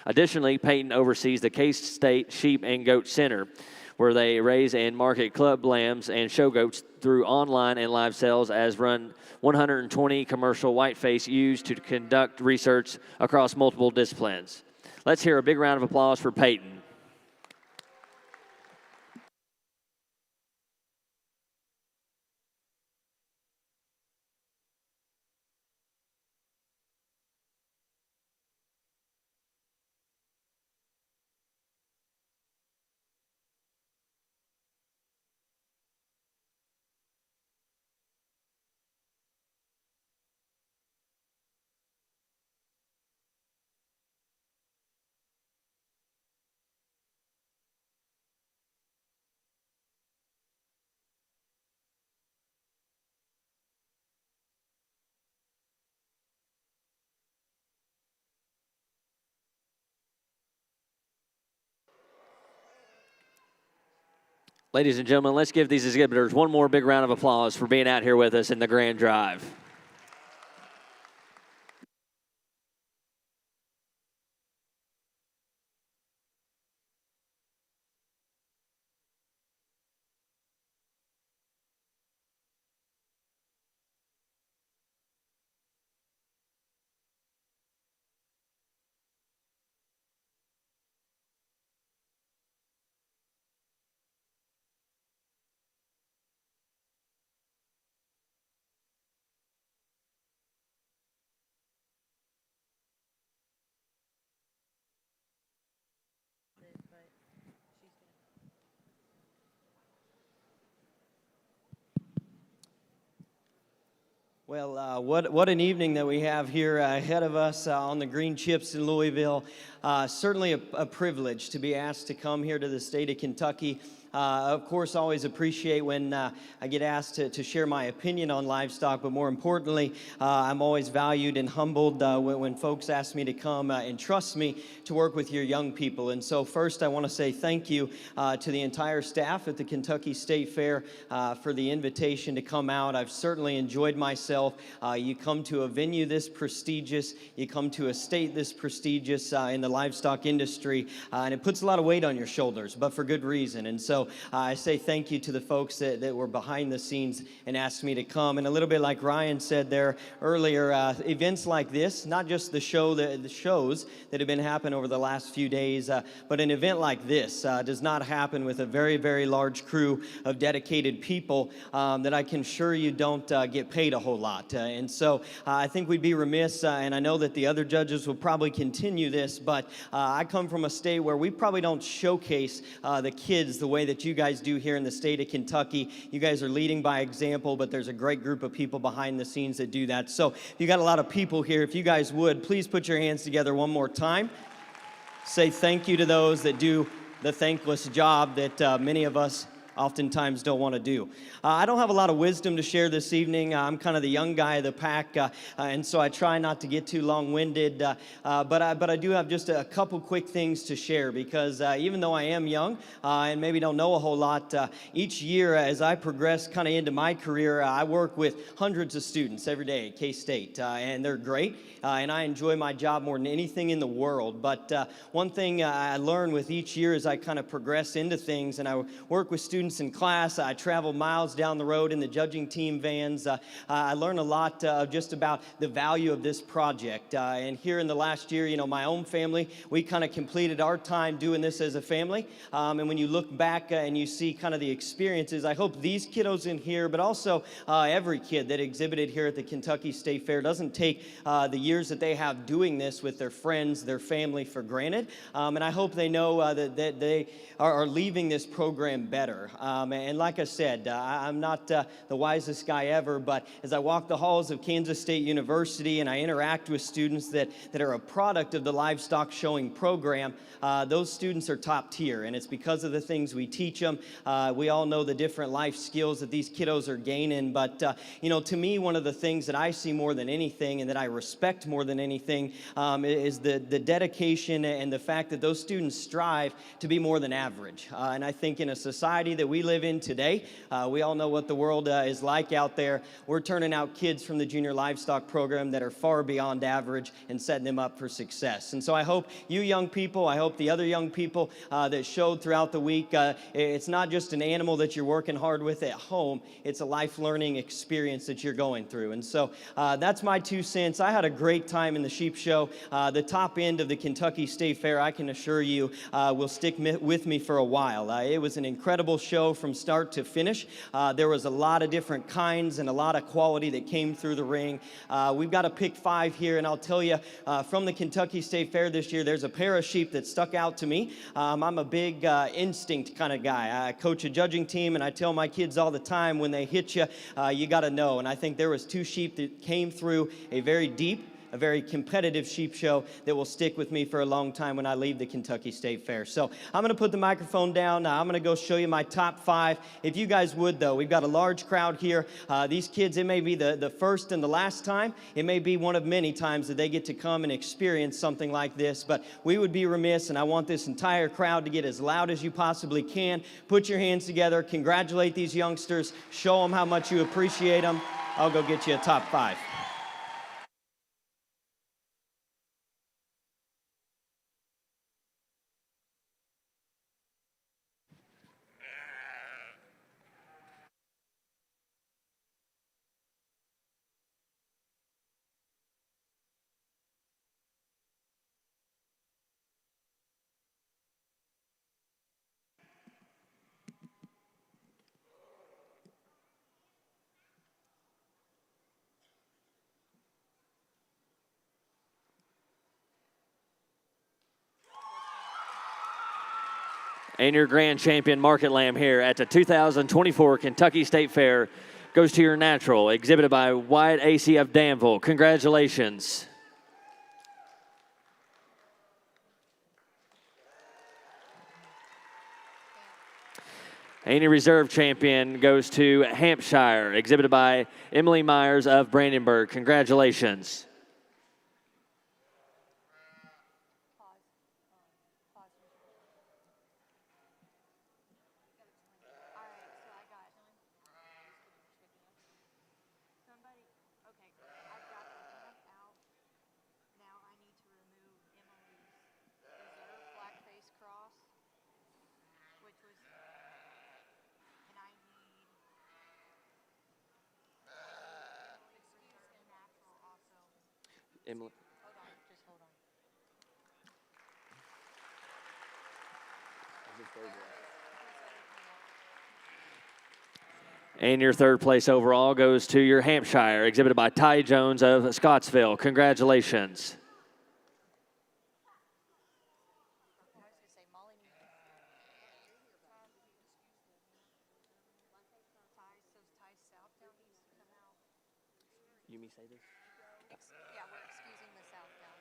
Additionally, Peyton oversees the K-State Sheep and Goat Center, where they raise and market club lambs and show goats through online and live sales, as run 120 commercial whiteface ewes to conduct research across multiple disciplines. Let's hear a big round of applause for Peyton. Ladies and gentlemen, let's give these exhibitors one more big round of applause for being out here with us in the Grand Drive. Well, what an evening that we have here ahead of us on the Green Chips in Louisville. Certainly a privilege to be asked to come here to the state of Kentucky. Of course, always appreciate when I get asked to share my opinion on livestock, but more importantly, I'm always valued and humbled when folks ask me to come and trust me to work with your young people. And so first, I want to say thank you to the entire staff at the Kentucky State Fair for the invitation to come out. I've certainly enjoyed myself. You come to a venue this prestigious, you come to a state this prestigious in the livestock industry, and it puts a lot of weight on your shoulders, but for good reason. And so I say thank you to the folks that were behind the scenes and asked me to come. And a little bit like Ryan said there earlier, events like this, not just the shows that have been happening over the last few days, but an event like this does not happen with a very, very large crew of dedicated people that I can assure you don't get paid a whole lot. And so I think we'd be remiss, and I know that the other judges will probably continue this, but I come from a state where we probably don't showcase the kids the way that you guys do here in the state of Kentucky. You guys are leading by example, but there's a great group of people behind the scenes that do that. So you got a lot of people here. If you guys would, please put your hands together one more time. Say thank you to those that do the thankless job that many of us oftentimes don't want to do. I don't have a lot of wisdom to share this evening. I'm kind of the young guy of the pack, and so I try not to get too long-winded, but I do have just a couple quick things to share, because even though I am young and maybe don't know a whole lot, each year as I progress kind of into my career, I work with hundreds of students every day at K-State, and they're great, and I enjoy my job more than anything in the world. But one thing I learn with each year as I kind of progress into things, and I work with students in class, I travel miles down the road in the judging team vans, I learn a lot just about the value of this project. And here in the last year, you know, my own family, we kind of completed our time doing this as a family. And when you look back and you see kind of the experiences, I hope these kiddos in here, but also every kid that exhibited here at the Kentucky State Fair doesn't take the years that they have doing this with their friends, their family for granted. And I hope they know that they are leaving this program better. And like I said, I'm not the wisest guy ever, but as I walk the halls of Kansas State University and I interact with students that are a product of the Livestock Showing program, those students are top tier, and it's because of the things we teach them. We all know the different life skills that these kiddos are gaining, but you know, to me, one of the things that I see more than anything and that I respect more than anything is the dedication and the fact that those students strive to be more than average. And I think in a society that we live in today, we all know what the world is like out there. We're turning out kids from the junior livestock program that are far beyond average and setting them up for success. And so I hope you young people, I hope the other young people that showed throughout the week, it's not just an animal that you're working hard with at home, it's a life learning experience that you're going through. And so that's my 2 cents. I had a great time in the sheep show. The top end of the Kentucky State Fair, I can assure you, will stick with me for a while. It was an incredible show from start to finish. There was a lot of different kinds and a lot of quality that came through the ring. We've got to pick 5 here, and I'll tell you, from the Kentucky State Fair this year, there's a pair of sheep that stuck out to me. I'm a big instinct kind of guy. I coach a judging team, and I tell my kids all the time, when they hit you, you got to know. And I think there was 2 sheep that came through a very deep, a very competitive sheep show that will stick with me for a long time when I leave the Kentucky State Fair. So I'm going to put the microphone down. I'm going to go show you my top 5. If you guys would, though, we've got a large crowd here. These kids, it may be the first and the last time. It may be one of many times that they get to come and experience something like this. But we would be remiss, and I want this entire crowd to get as loud as you possibly can. Put your hands together. Congratulate these youngsters. Show them how much you appreciate them. I'll go get you a top 5. And your grand champion market lamb here at the 2024 Kentucky State Fair goes to your natural, exhibited by Wyatt AC of Danville. Congratulations. And your reserve champion goes to Hampshire, exhibited by Emily Myers of Brandenburg. Congratulations. Emily. Hold on. And your third place overall goes to your Hampshire, exhibited by Ty Jones of Scottsville. Congratulations. You me say this? Yeah, we're excusing the South Down.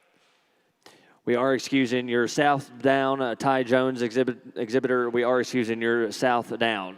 We are excusing your South Down, Ty Jones exhibitor. We are excusing your South Down.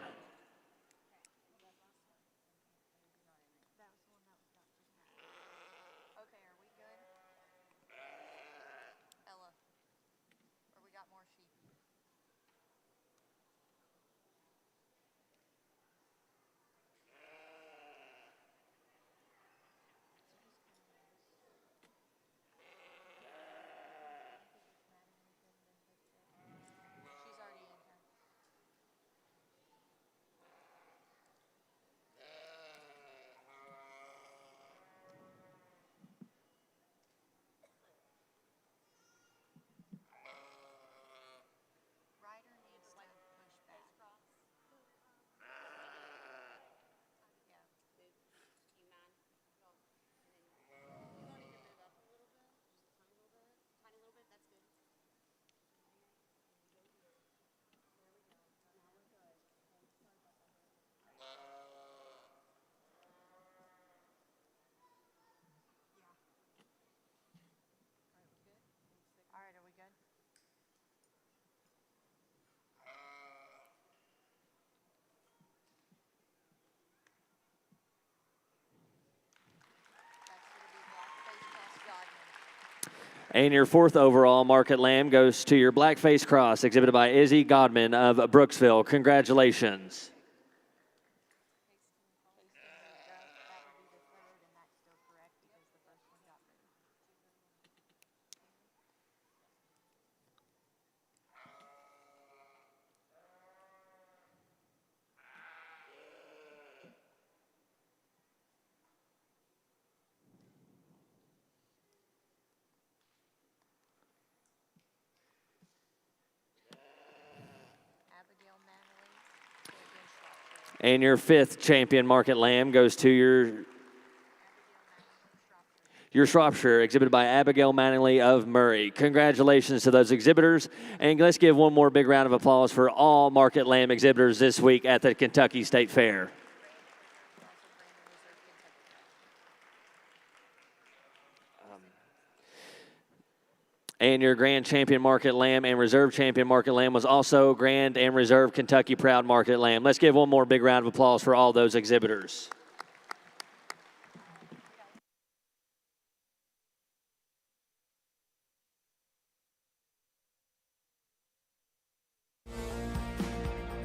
And your 4th overall market lamb goes to your black-face cross exhibited by Izzy Godman of Brooksville. Congratulations. And your 5th champion market lamb goes to your Shropshire, exhibited by Abigail Mattingly of Murray. Congratulations to those exhibitors. And let's give one more big round of applause for all market lamb exhibitors this week at the Kentucky State Fair. And your Grand Champion Market Lamb and Reserve Champion Market Lamb was also Grand and Reserve Kentucky Proud Market Lamb. Let's give one more big round of applause for all those exhibitors.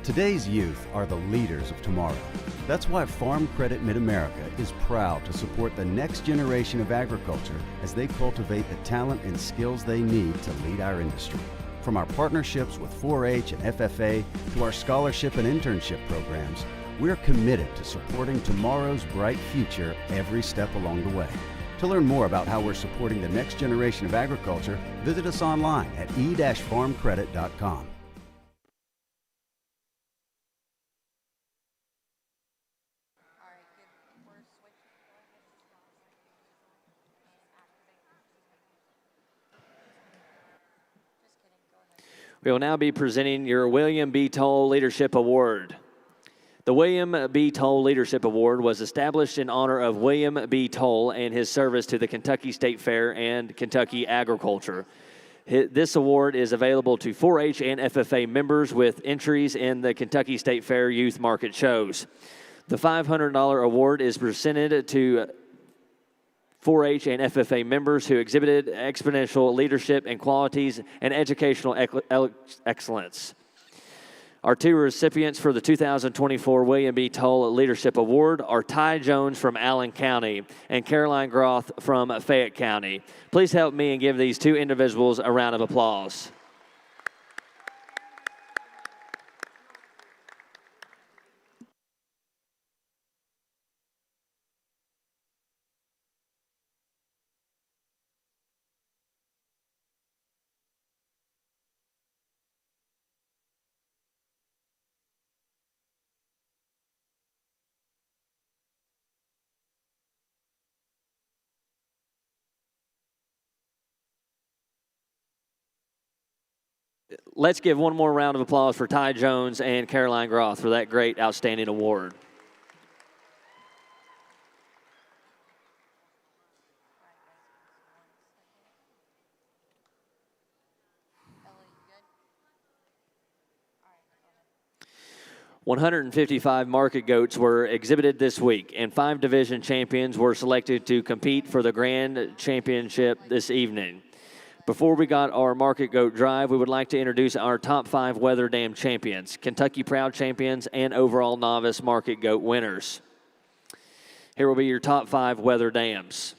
Today's youth are the leaders of tomorrow. That's why Farm Credit Mid-America is proud to support the next generation of agriculture as they cultivate the talent and skills they need to lead our industry. From our partnerships with 4-H and FFA to our scholarship and internship programs, we're committed to supporting tomorrow's bright future every step along the way. To learn more about how we're supporting the next generation of agriculture, visit us online at e-farmcredit.com. We will now be presenting your William B. Toll Leadership Award. The William B. Toll Leadership Award was established in honor of William B. Toll and his service to the Kentucky State Fair and Kentucky agriculture. This award is available to 4-H and FFA members with entries in the Kentucky State Fair Youth Market Shows. The $500 award is presented to 4-H and FFA members who exhibited exponential leadership and qualities and educational excellence. Our 2 recipients for the 2024 William B. Toll Leadership Award are Ty Jones from Allen County and Caroline Groth from Fayette County. Please help me and give these 2 individuals a round of applause. Let's give one more round of applause for Ty Jones and Caroline Groth for that great, outstanding award. All right, 155 market goats were exhibited this week, and 5 division champions were selected to compete for the Grand Championship this evening. Before we got our market goat drive, we would like to introduce our top 5 Weather Dam champions, Kentucky Proud champions, and overall novice market goat winners. Here will be your top 5 Weather Dams.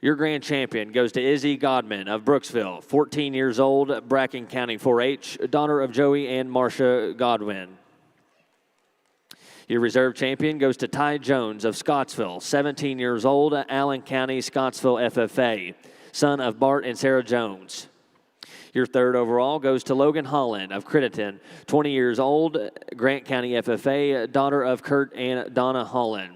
Your grand champion goes to Izzy Godman of Brooksville, 14 years old, Bracken County 4-H, daughter of Joey and Marcia Godwin. Your reserve champion goes to Ty Jones of Scottsville, 17 years old, Allen County, Scottsville FFA, son of Bart and Sarah Jones. Your 3rd overall goes to Logan Holland of Crittenton, 20 years old, Grant County FFA, daughter of Kurt and Donna Holland.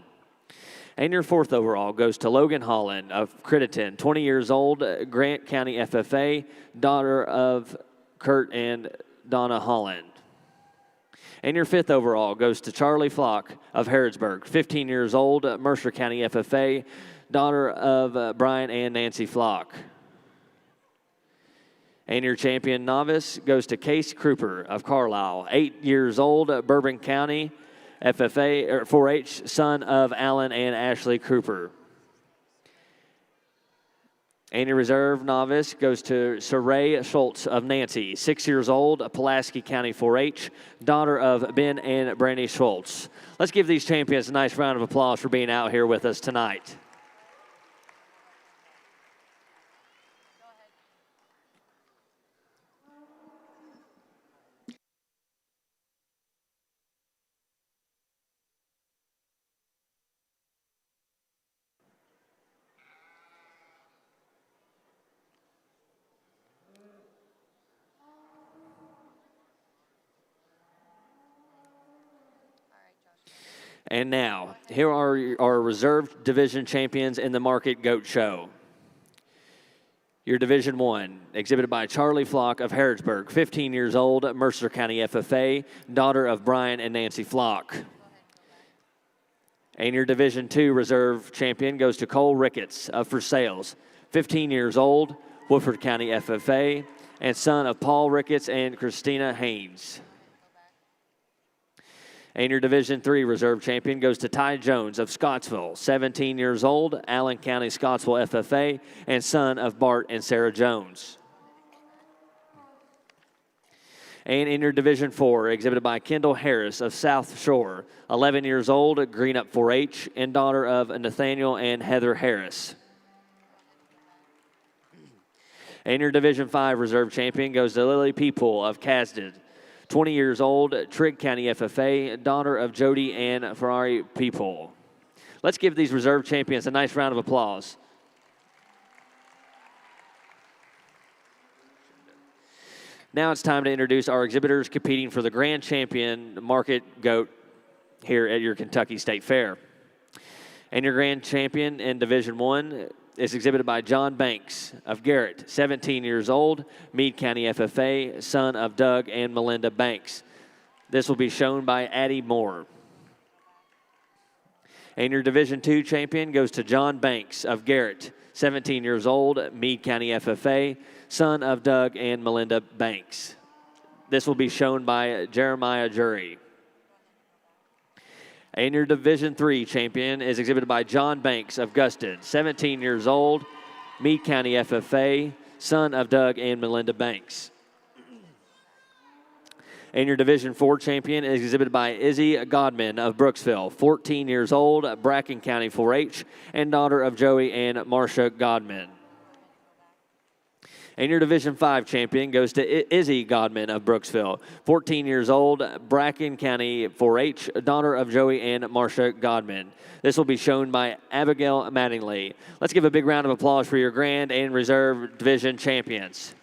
And your 4th overall goes to Logan Holland of Crittenton, 20 years old, Grant County FFA, daughter of Kurt and Donna Holland. And your 5th overall goes to Charlie Flock of Harrodsburg, 15 years old, Mercer County FFA, daughter of Brian and Nancy Flock. And your champion novice goes to Case Kruper of Carlisle, 8 years old, Bourbon County FFA, or 4-H, son of Alan and Ashley Kruper. And your reserve novice goes to Saray Schultz of Nancy, 6 years old, Pulaski County 4-H, daughter of Ben and Brandy Schultz. Let's give these champions a nice round of applause for being out here with us tonight. And now, here are our reserve division champions in the Market Goat Show. Your Division 1, exhibited by Charlie Flock of Harrodsburg, 15 years old, Mercer County FFA, daughter of Brian and Nancy Flock. And your Division 2 reserve champion goes to Cole Ricketts of For Sales, 15 years old, Woodford County FFA, and son of Paul Ricketts and Christina Haynes. And your Division 3 reserve champion goes to Ty Jones of Scottsville, 17 years old, Allen County Scottsville FFA, and son of Bart and Sarah Jones. And in your Division 4, exhibited by Kendall Harris of South Shore, 11 years old, Greenup 4-H, and daughter of Nathaniel and Heather Harris. And your Division 5 reserve champion goes to Lily Peepool of Casden, 20 years old, Trigg County FFA, daughter of Jody and Ferrari Peepool. Let's give these reserve champions a nice round of applause. Now it's time to introduce our exhibitors competing for the Grand Champion Market Goat here at your Kentucky State Fair. And your Grand Champion in Division 1 is exhibited by John Banks of Garrett, 17 years old, Meade County FFA, son of Doug and Melinda Banks. This will be shown by Addie Moore. And your Division 2 champion goes to John Banks of Garrett, 17 years old, Meade County FFA, son of Doug and Melinda Banks. This will be shown by Jeremiah Jury. And your Division 3 champion is exhibited by John Banks of Gusted, 17 years old, Meade County FFA, son of Doug and Melinda Banks. And your Division 4 champion is exhibited by Izzy Godman of Brooksville, 14 years old, Bracken County 4-H, and daughter of Joey and Marcia Godman. And your Division 5 champion goes to Izzy Godman of Brooksville, 14 years old, Bracken County 4-H, daughter of Joey and Marcia Godman. This will be shown by Abigail Mattingly. Let's give a big round of applause for your Grand and Reserve Division champions.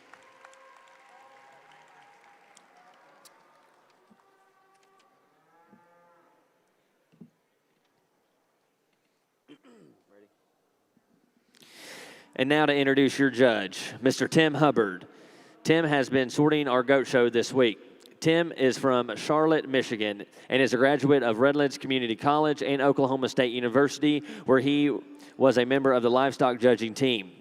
And now to introduce your judge, Mr. Tim Hubbard. Tim has been sorting our goat show this week. Tim is from Charlotte, Michigan, and is a graduate of Redlands Community College and Oklahoma State University, where he was a member of the livestock judging team.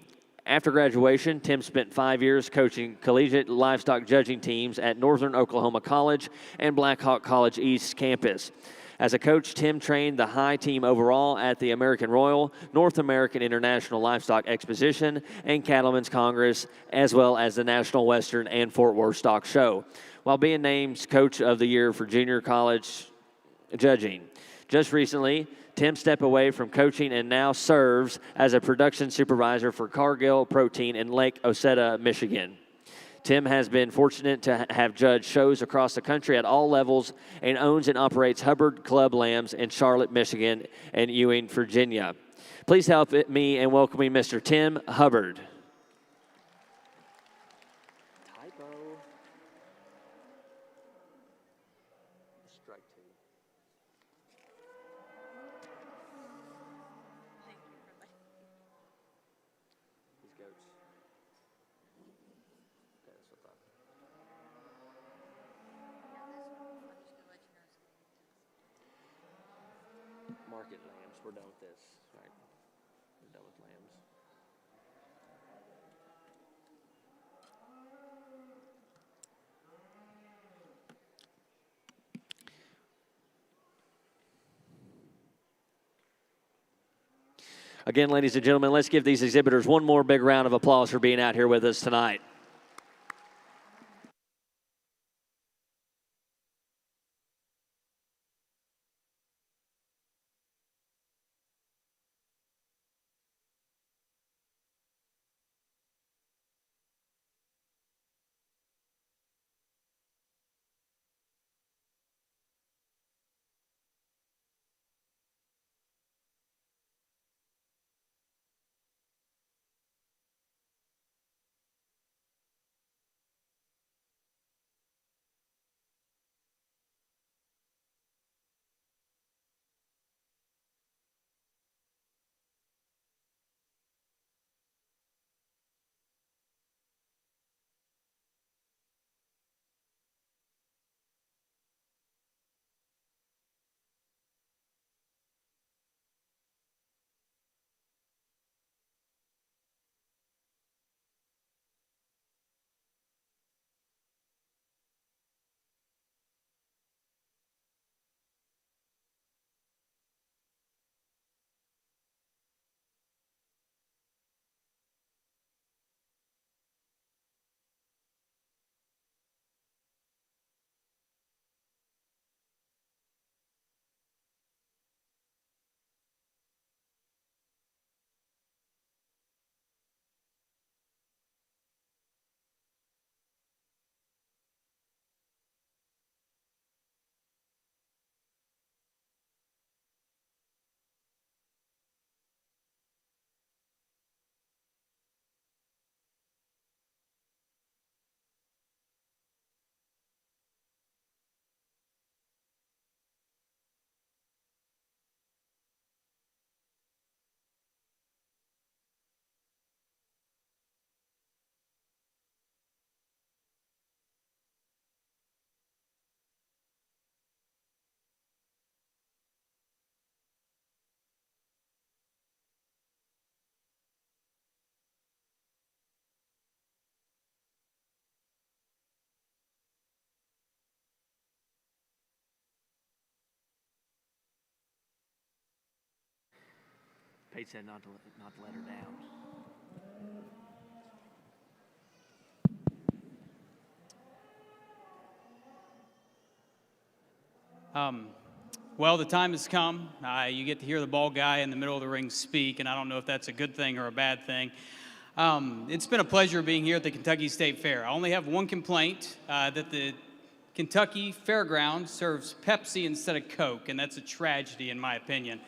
After graduation, Tim spent 5 years coaching collegiate livestock judging teams at Northern Oklahoma College and Blackhawk College East campus. As a coach, Tim trained the high team overall at the American Royal, North American International Livestock Exposition, and Cattlemen's Congress, as well as the National Western and Fort Worth Stock Show, while being named Coach of the Year for junior college judging. Just recently, Tim stepped away from coaching and now serves as a production supervisor for Cargill Protein in Lake Osetta, Michigan. Tim has been fortunate to have judged shows across the country at all levels and owns and operates Hubbard Club Lambs in Charlotte, Michigan and Ewing, Virginia. Please help me in welcoming Mr. Tim Hubbard. Market lambs, we're done with this, right? We're done with lambs. Again, ladies and gentlemen, let's give these exhibitors one more big round of applause for being out here with us tonight. Paige said not to let her down. Well, the time has come. You get to hear the ball guy in the middle of the ring speak, and I don't know if that's a good thing or a bad thing. It's been a pleasure being here at the Kentucky State Fair. I only have one complaint, that the Kentucky Fairgrounds serves Pepsi instead of Coke, and that's a tragedy in my opinion.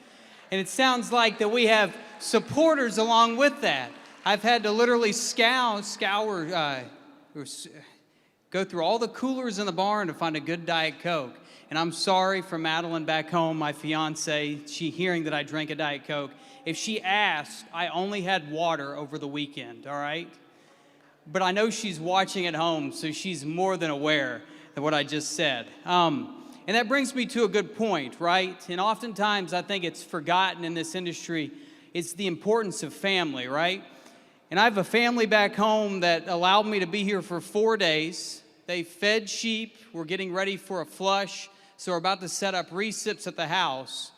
And it sounds like that we have supporters along with that. I've had to literally go through all the coolers in the barn to find a good Diet Coke. And I'm sorry for Madeline back home, my fiance, she hearing that I drank a Diet Coke. If she asked, I only had water over the weekend, all right? But I know she's watching at home, so she's more than aware of what I just said. And that brings me to a good point, right? And oftentimes I think it's forgotten in this industry, it's the importance of family, right? And I have a family back home that allowed me to be here for 4 days. They fed sheep, we're getting ready for a flush, so we're about to set up recips at the house.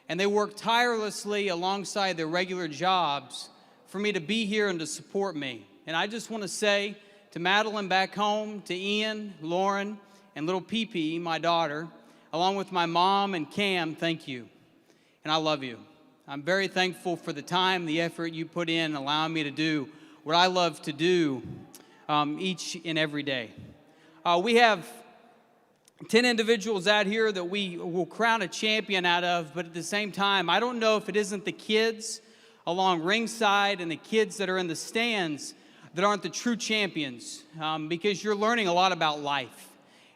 And they work tirelessly alongside their regular jobs for me to be here and to support me. And I just want to say to Madeline back home, to Ian, Lauren, and little Pee-Pee, my daughter, along with my mom and Cam, thank you. And I love you. I'm very thankful for the time, the effort you put in, allowing me to do what I love to do each and every day. We have 10 individuals out here that we will crown a champion out of, but at the same time, I don't know if it isn't the kids along ringside and the kids that are in the stands that aren't the true champions, because you're learning a lot about life.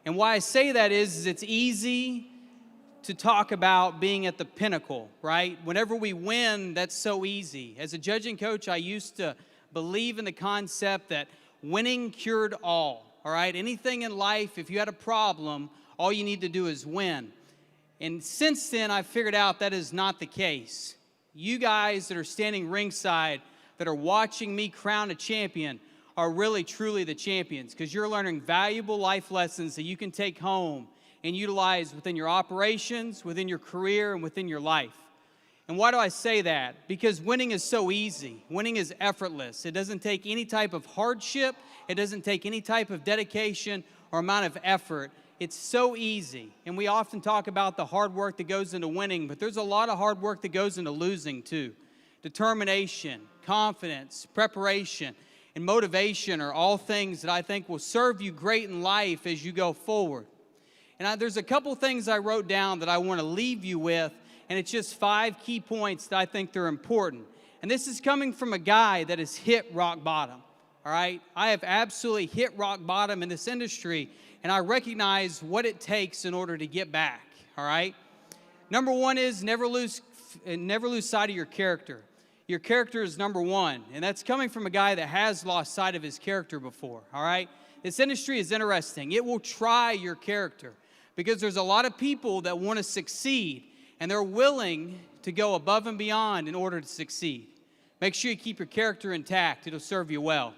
And why I say that is it's easy to talk about being at the pinnacle, right? Whenever we win, that's so easy. As a judging coach, I used to believe in the concept that winning cured all right? Anything in life, if you had a problem, all you need to do is win. And since then, I've figured out that is not the case. You guys that are standing ringside, that are watching me crown a champion, are really, truly the champions, because you're learning valuable life lessons that you can take home and utilize within your operations, within your career, and within your life. And why do I say that? Because winning is so easy. Winning is effortless. It doesn't take any type of hardship. It doesn't take any type of dedication or amount of effort. It's so easy. And we often talk about the hard work that goes into winning, but there's a lot of hard work that goes into losing too. Determination, confidence, preparation, and motivation are all things that I think will serve you great in life as you go forward. And there's a couple things I wrote down that I want to leave you with, and it's just 5 key points that I think they're important. And this is coming from a guy that has hit rock bottom, all right? I have absolutely hit rock bottom in this industry, and I recognize what it takes in order to get back, all right? Number 1 is never lose sight of your character. Your character is number 1, and that's coming from a guy that has lost sight of his character before, all right? This industry is interesting. It will try your character because there's a lot of people that want to succeed, and they're willing to go above and beyond in order to succeed. Make sure you keep your character intact. It'll serve you well.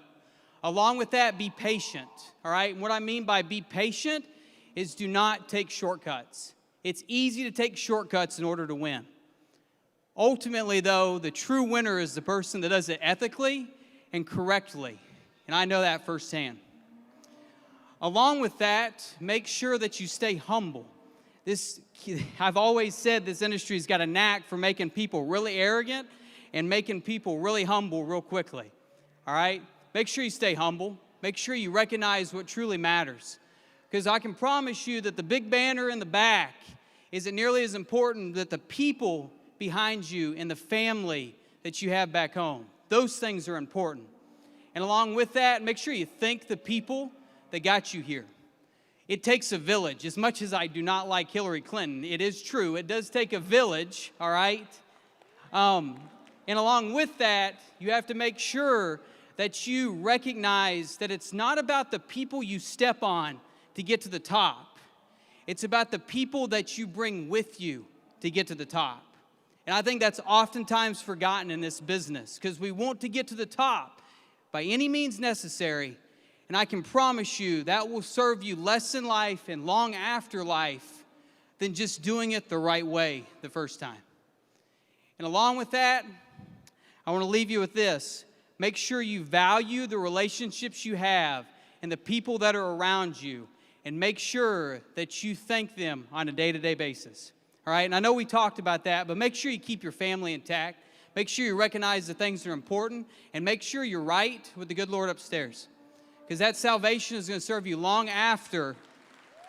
Along with that, be patient, all right? And what I mean by be patient is do not take shortcuts. It's easy to take shortcuts in order to win. Ultimately, though, the true winner is the person that does it ethically and correctly, and I know that firsthand. Along with that, make sure that you stay humble. I've always said this industry's got a knack for making people really arrogant and making people really humble real quickly, all right? Make sure you stay humble. Make sure you recognize what truly matters. Because I can promise you that the big banner in the back isn't nearly as important that the people behind you and the family that you have back home. Those things are important. And along with that, make sure you thank the people that got you here. It takes a village. As much as I do not like Hillary Clinton, it is true. It does take a village, all right? And along with that, you have to make sure that you recognize that it's not about the people you step on to get to the top. It's about the people that you bring with you to get to the top. And I think that's oftentimes forgotten in this business because we want to get to the top by any means necessary. And I can promise you that will serve you less in life and long after life than just doing it the right way the first time. And along with that, I want to leave you with this. Make sure you value the relationships you have and the people that are around you, and make sure that you thank them on a day-to-day basis. All right, and I know we talked about that, but make sure you keep your family intact. Make sure you recognize the things that are important, and make sure you're right with the good Lord upstairs. Because that salvation is going to serve you long after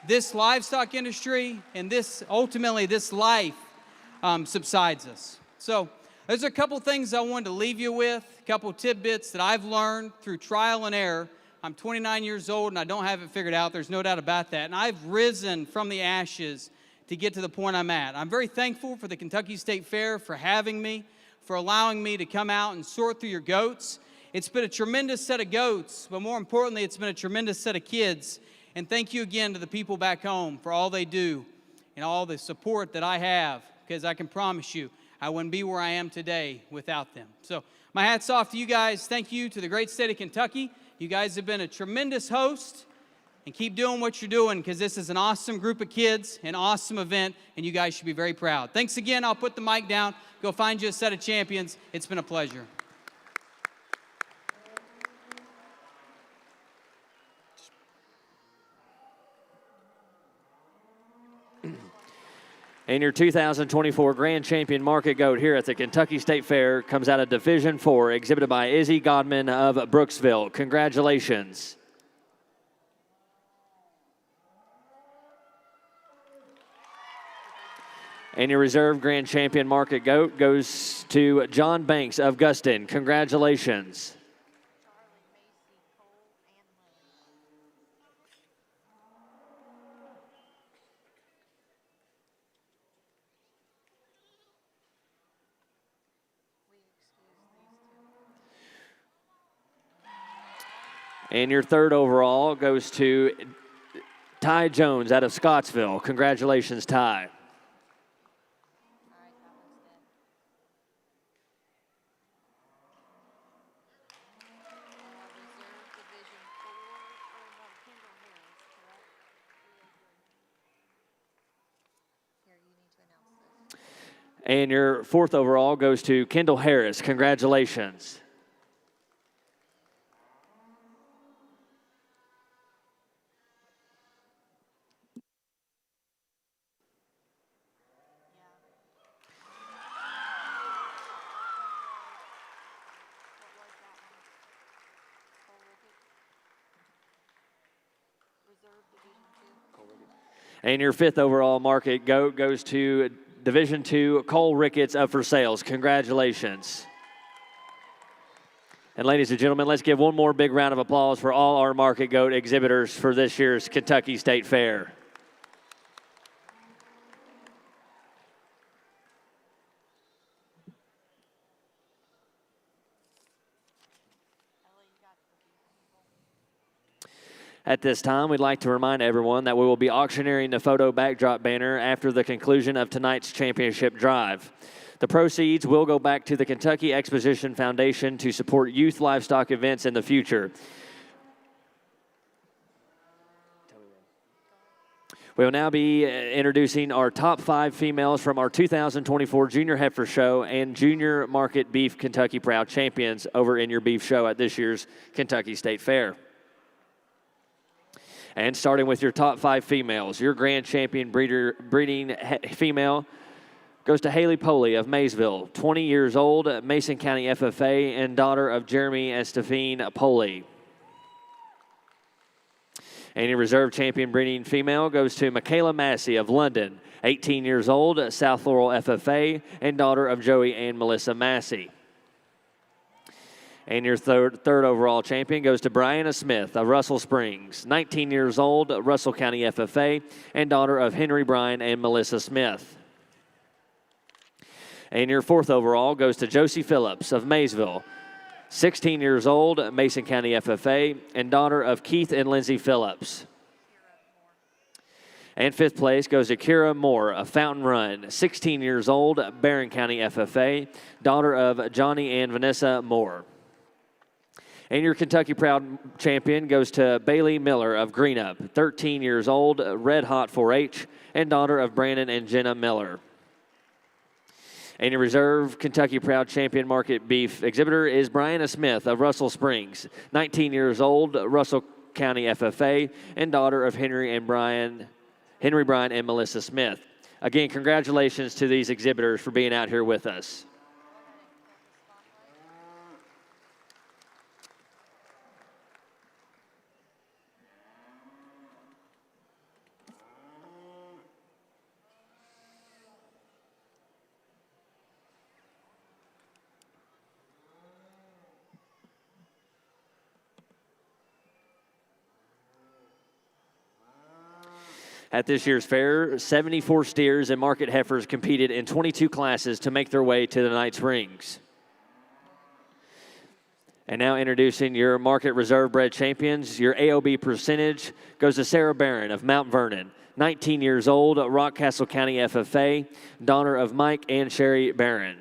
this livestock industry and ultimately this life subsides us. So there's a couple things I wanted to leave you with, a couple tidbits that I've learned through trial and error. I'm 29 years old and I don't have it figured out. There's no doubt about that. And I've risen from the ashes to get to the point I'm at. I'm very thankful for the Kentucky State Fair for having me, for allowing me to come out and sort through your goats. It's been a tremendous set of goats, but more importantly, it's been a tremendous set of kids. And thank you again to the people back home for all they do and all the support that I have, because I can promise you, I wouldn't be where I am today without them. So my hat's off to you guys. Thank you to the great state of Kentucky. You guys have been a tremendous host, and keep doing what you're doing because this is an awesome group of kids, an awesome event, and you guys should be very proud. Thanks again. I'll put the mic down. Go find you a set of champions. It's been a pleasure. And your 2024 Grand Champion Market Goat here at the Kentucky State Fair comes out of Division 4, exhibited by Izzy Godman of Brooksville. Congratulations. And your reserve Grand Champion Market Goat goes to John Banks of Guston. Congratulations. And your third overall goes to Ty Jones out of Scottsville. Congratulations, Ty. And your 4th overall goes to Kendall Harris. Congratulations. And your 5th overall market goat goes to Division II, Cole Ricketts of For Sales. Congratulations. And ladies and gentlemen, let's give one more big round of applause for all our market goat exhibitors for this year's Kentucky State Fair. At this time, we'd like to remind everyone that we will be auctioneering the photo backdrop banner after the conclusion of tonight's championship drive. The proceeds will go back to the Kentucky Exposition Foundation to support youth livestock events in the future. We will now be introducing our top 5 females from our 2024 Junior Heifer Show and Junior Market Beef Kentucky Proud Champions over in your beef show at this year's Kentucky State Fair. And starting with your top 5 females, your grand champion breeding female goes to Haley Poley of Maysville, 20 years old, Mason County FFA, and daughter of Jeremy and Stephine Poley. And your reserve champion breeding female goes to Michaela Massey of London, 18 years old, South Laurel FFA, and daughter of Joey and Melissa Massey. And your third overall champion goes to Brianna Smith of Russell Springs, 19 years old, Russell County FFA, and daughter of Henry Bryan and Melissa Smith. And your 4th overall goes to Josie Phillips of Maysville, 16 years old, Mason County FFA, and daughter of Keith and Lindsay Phillips. And 5th place goes to Kira Moore of Fountain Run, 16 years old, Barron County FFA, daughter of Johnny and Vanessa Moore. And your Kentucky Proud champion goes to Bailey Miller of Greenup, 13 years old, Red Hot 4-H, and daughter of Brandon and Jenna Miller. And your reserve Kentucky Proud champion market beef exhibitor is Brianna Smith of Russell Springs, 19 years old, Russell County FFA, and daughter of Henry Bryan and Melissa Smith. Again, congratulations to these exhibitors for being out here with us. At this year's fair, 74 steers and market heifers competed in 22 classes to make their way to the night's rings. And now introducing your market reserve bred champions, your AOB percentage goes to Sarah Barron of Mount Vernon, 19 years old, Rockcastle County FFA, daughter of Mike and Sherry Barron.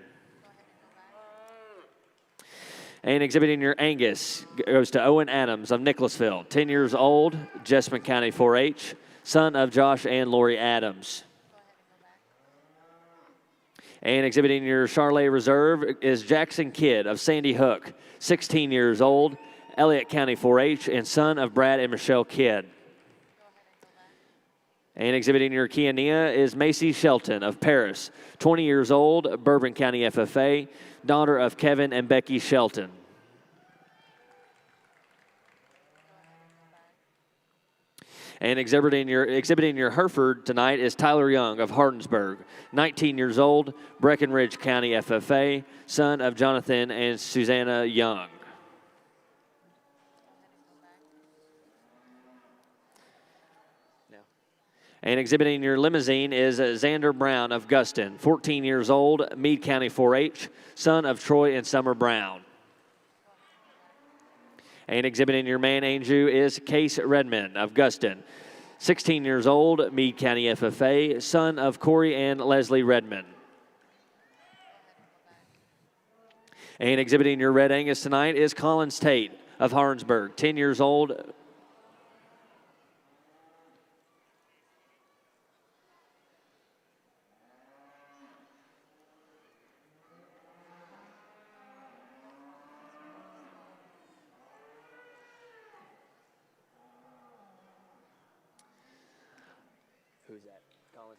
And exhibiting your Angus goes to Owen Adams of Nicholasville, 10 years old, Jessamine County 4-H, son of Josh and Lori Adams. And exhibiting your Charlet Reserve is Jackson Kidd of Sandy Hook, 16 years old, Elliott County 4-H, and son of Brad and Michelle Kidd. And exhibiting your Kiania is Macy Shelton of Paris, 20 years old, Bourbon County FFA, daughter of Kevin and Becky Shelton. And exhibiting your Hereford tonight is Tyler Young of Hardinsburg, 19 years old, Breckenridge County FFA, son of Jonathan and Susanna Young. And exhibiting your limousine is Xander Brown of Guston, 14 years old, Meade County 4-H, son of Troy and Summer Brown. And exhibiting your man Anju is Case Redmond of Guston, 16 years old, Meade County FFA, son of Corey and Leslie Redmond. And exhibiting your Red Angus tonight is Collins Tate of Harnsburg, 10 years old. Who's that? Collins?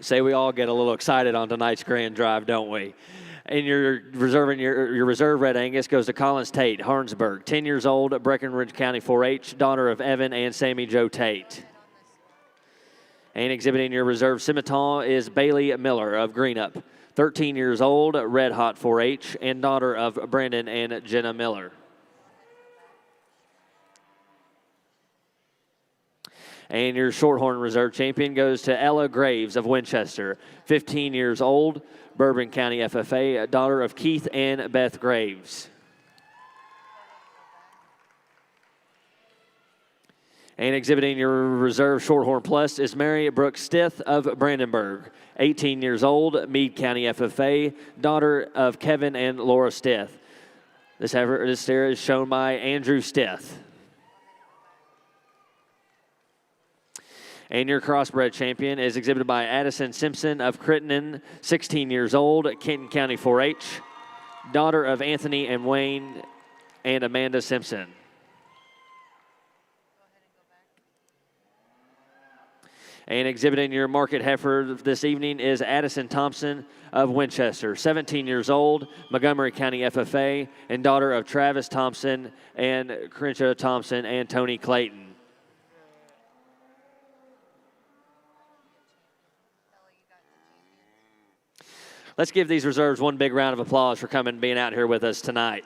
Say we all get a little excited on tonight's grand drive, don't we? And your reserve Red Angus goes to Collins Tate, Harnsburg, 10 years old, Breckenridge County 4-H, daughter of Evan and Sammy Joe Tate. And exhibiting your reserve Simmental is Bailey Miller of Greenup, 13 years old, Red Hot 4-H, and daughter of Brandon and Jenna Miller. And your Shorthorn Reserve champion goes to Ella Graves of Winchester, 15 years old, Bourbon County FFA, daughter of Keith and Beth Graves. And exhibiting your reserve Shorthorn Plus is Mary Brooke Stith of Brandenburg, 18 years old, Meade County FFA, daughter of Kevin and Laura Stith. This steer is shown by Andrew Stith. And your crossbred champion is exhibited by Addison Simpson of Crittenden, 16 years old, Kenton County 4-H, daughter of Anthony and Wayne and Amanda Simpson. And exhibiting your market heifer this evening is Addison Thompson of Winchester, 17 years old, Montgomery County FFA, and daughter of Travis Thompson and Crenshaw Thompson and Tony Clayton. Let's give these reserves one big round of applause for coming and being out here with us tonight.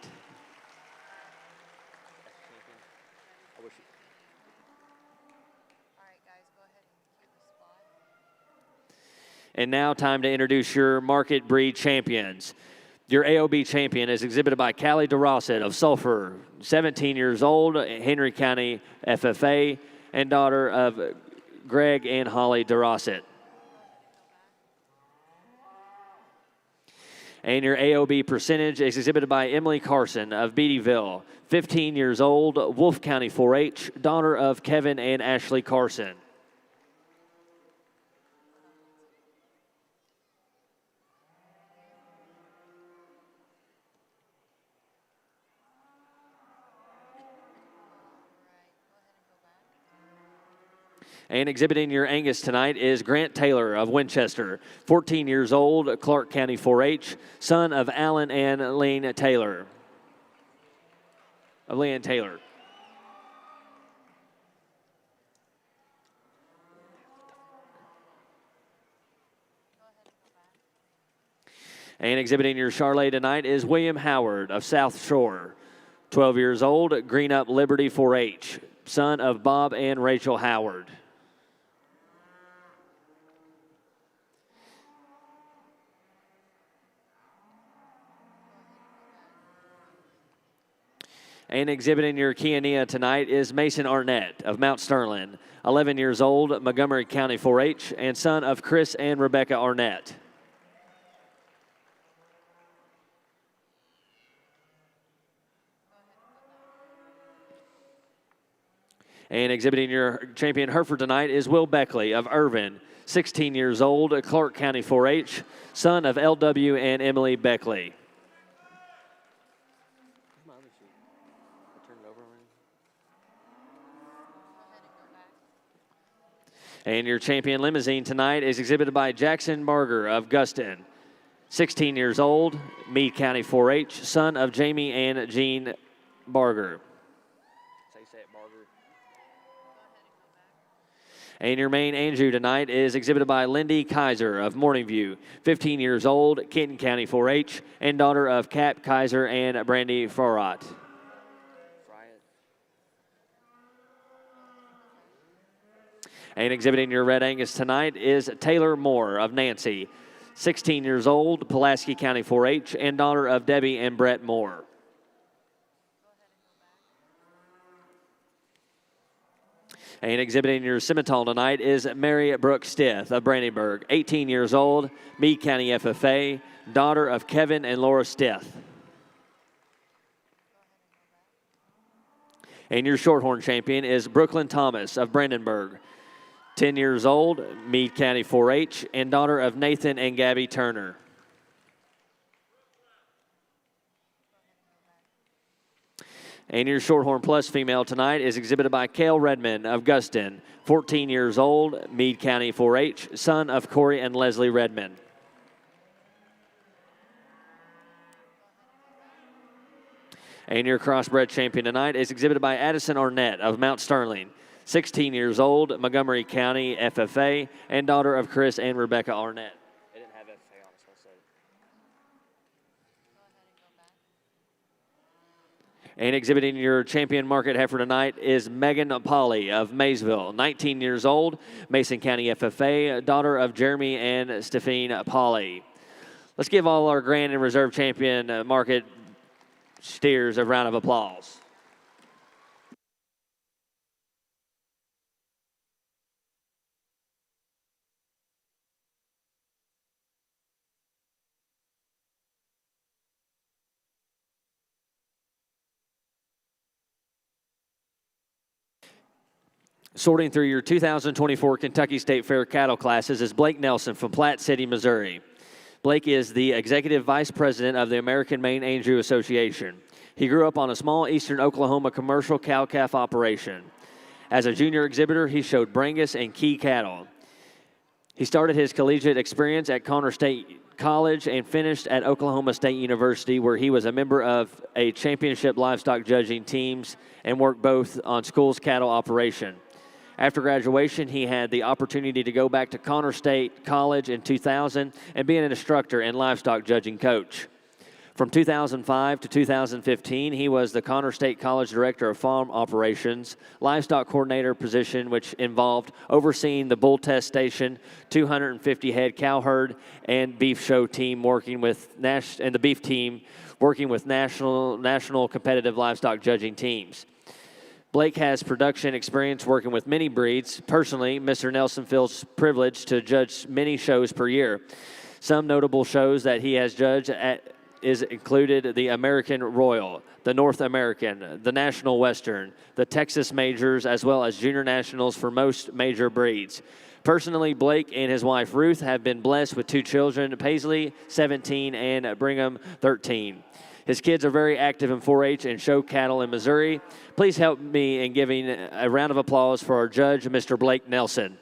And now time to introduce your market breed champions. Your AOB champion is exhibited by Callie DeRosset of Sulphur, 17 years old, Henry County FFA, and daughter of Greg and Holly DeRosset. And your AOB percentage is exhibited by Emily Carson of Beattyville, 15 years old, Wolfe County 4-H, daughter of Kevin and Ashley Carson. And exhibiting your Angus tonight is Grant Taylor of Winchester, 14 years old, Clark County 4-H, son of Alan and Leanne Taylor. And exhibiting your Charlet tonight is William Howard of South Shore, 12 years old, Greenup Liberty 4-H, son of Bob and Rachel Howard. And exhibiting your Kiania tonight is Mason Arnett of Mount Sterling, 11 years old, Montgomery County 4-H, and son of Chris and Rebecca Arnett. And exhibiting your champion Hereford tonight is Will Beckley of Irvin, 16 years old, Clark County 4-H, son of LW and Emily Beckley. And your champion limousine tonight is exhibited by Jackson Barger of Guston, 16 years old, Meade County 4-H, son of Jamie and Jean Barger. And your main Andrew tonight is exhibited by Lindy Kaiser of Morningview, 15 years old, Kenton County 4-H, and daughter of Cap Kaiser and Brandy Farrat. And exhibiting your Red Angus tonight is Taylor Moore of Nancy, 16 years old, Pulaski County 4-H, and daughter of Debbie and Brett Moore. And exhibiting your Simmental tonight is Mary Brooke Stith of Brandenburg, 18 years old, Meade County FFA, daughter of Kevin and Laura Stith. And your Shorthorn champion is Brooklyn Thomas of Brandenburg, 10 years old, Meade County 4-H, and daughter of Nathan and Gabby Turner. And your Shorthorn Plus female tonight is exhibited by Cale Redmond of Guston, 14 years old, Meade County 4-H, son of Corey and Leslie Redmond. And your crossbred champion tonight is exhibited by Addison Arnett of Mount Sterling, 16 years old, Montgomery County FFA, and daughter of Chris and Rebecca Arnett. They didn't have FFA on this one, And exhibiting your champion market heifer tonight is Megan Polly of Maysville, 19 years old, Mason County FFA, daughter of Jeremy and Stephine Polly. Let's give all our grand and reserve champion market steers a round of applause. Sorting through your 2024 Kentucky State Fair cattle classes is Blake Nelson from Platte City, Missouri. Blake is the Executive Vice President of the American Maine Andrew Association. He grew up on a small eastern Oklahoma commercial cow-calf operation. As a junior exhibitor, he showed Brangus and Key cattle. He started his collegiate experience at Connor State College and finished at Oklahoma State University, where he was a member of a championship livestock judging teams and worked both on school's cattle operation. After graduation, he had the opportunity to go back to Connor State College in 2000 and be an instructor and livestock judging coach. From 2005 to 2015, he was the Connor State College Director of Farm Operations, livestock coordinator position, which involved overseeing the bull test station, 250 head cow herd, and beef show team working with and the beef team working with national competitive livestock judging teams. Blake has production experience working with many breeds. Personally, Mr. Nelson feels privileged to judge many shows per year. Some notable shows that he has judged is included the American Royal, the North American, the National Western, the Texas Majors, as well as Junior Nationals for most major breeds. Personally, Blake and his wife Ruth have been blessed with 2 children, Paisley, 17, and Brigham, 13. His kids are very active in 4-H and show cattle in Missouri. Please help me in giving a round of applause for our judge, Mr. Blake Nelson.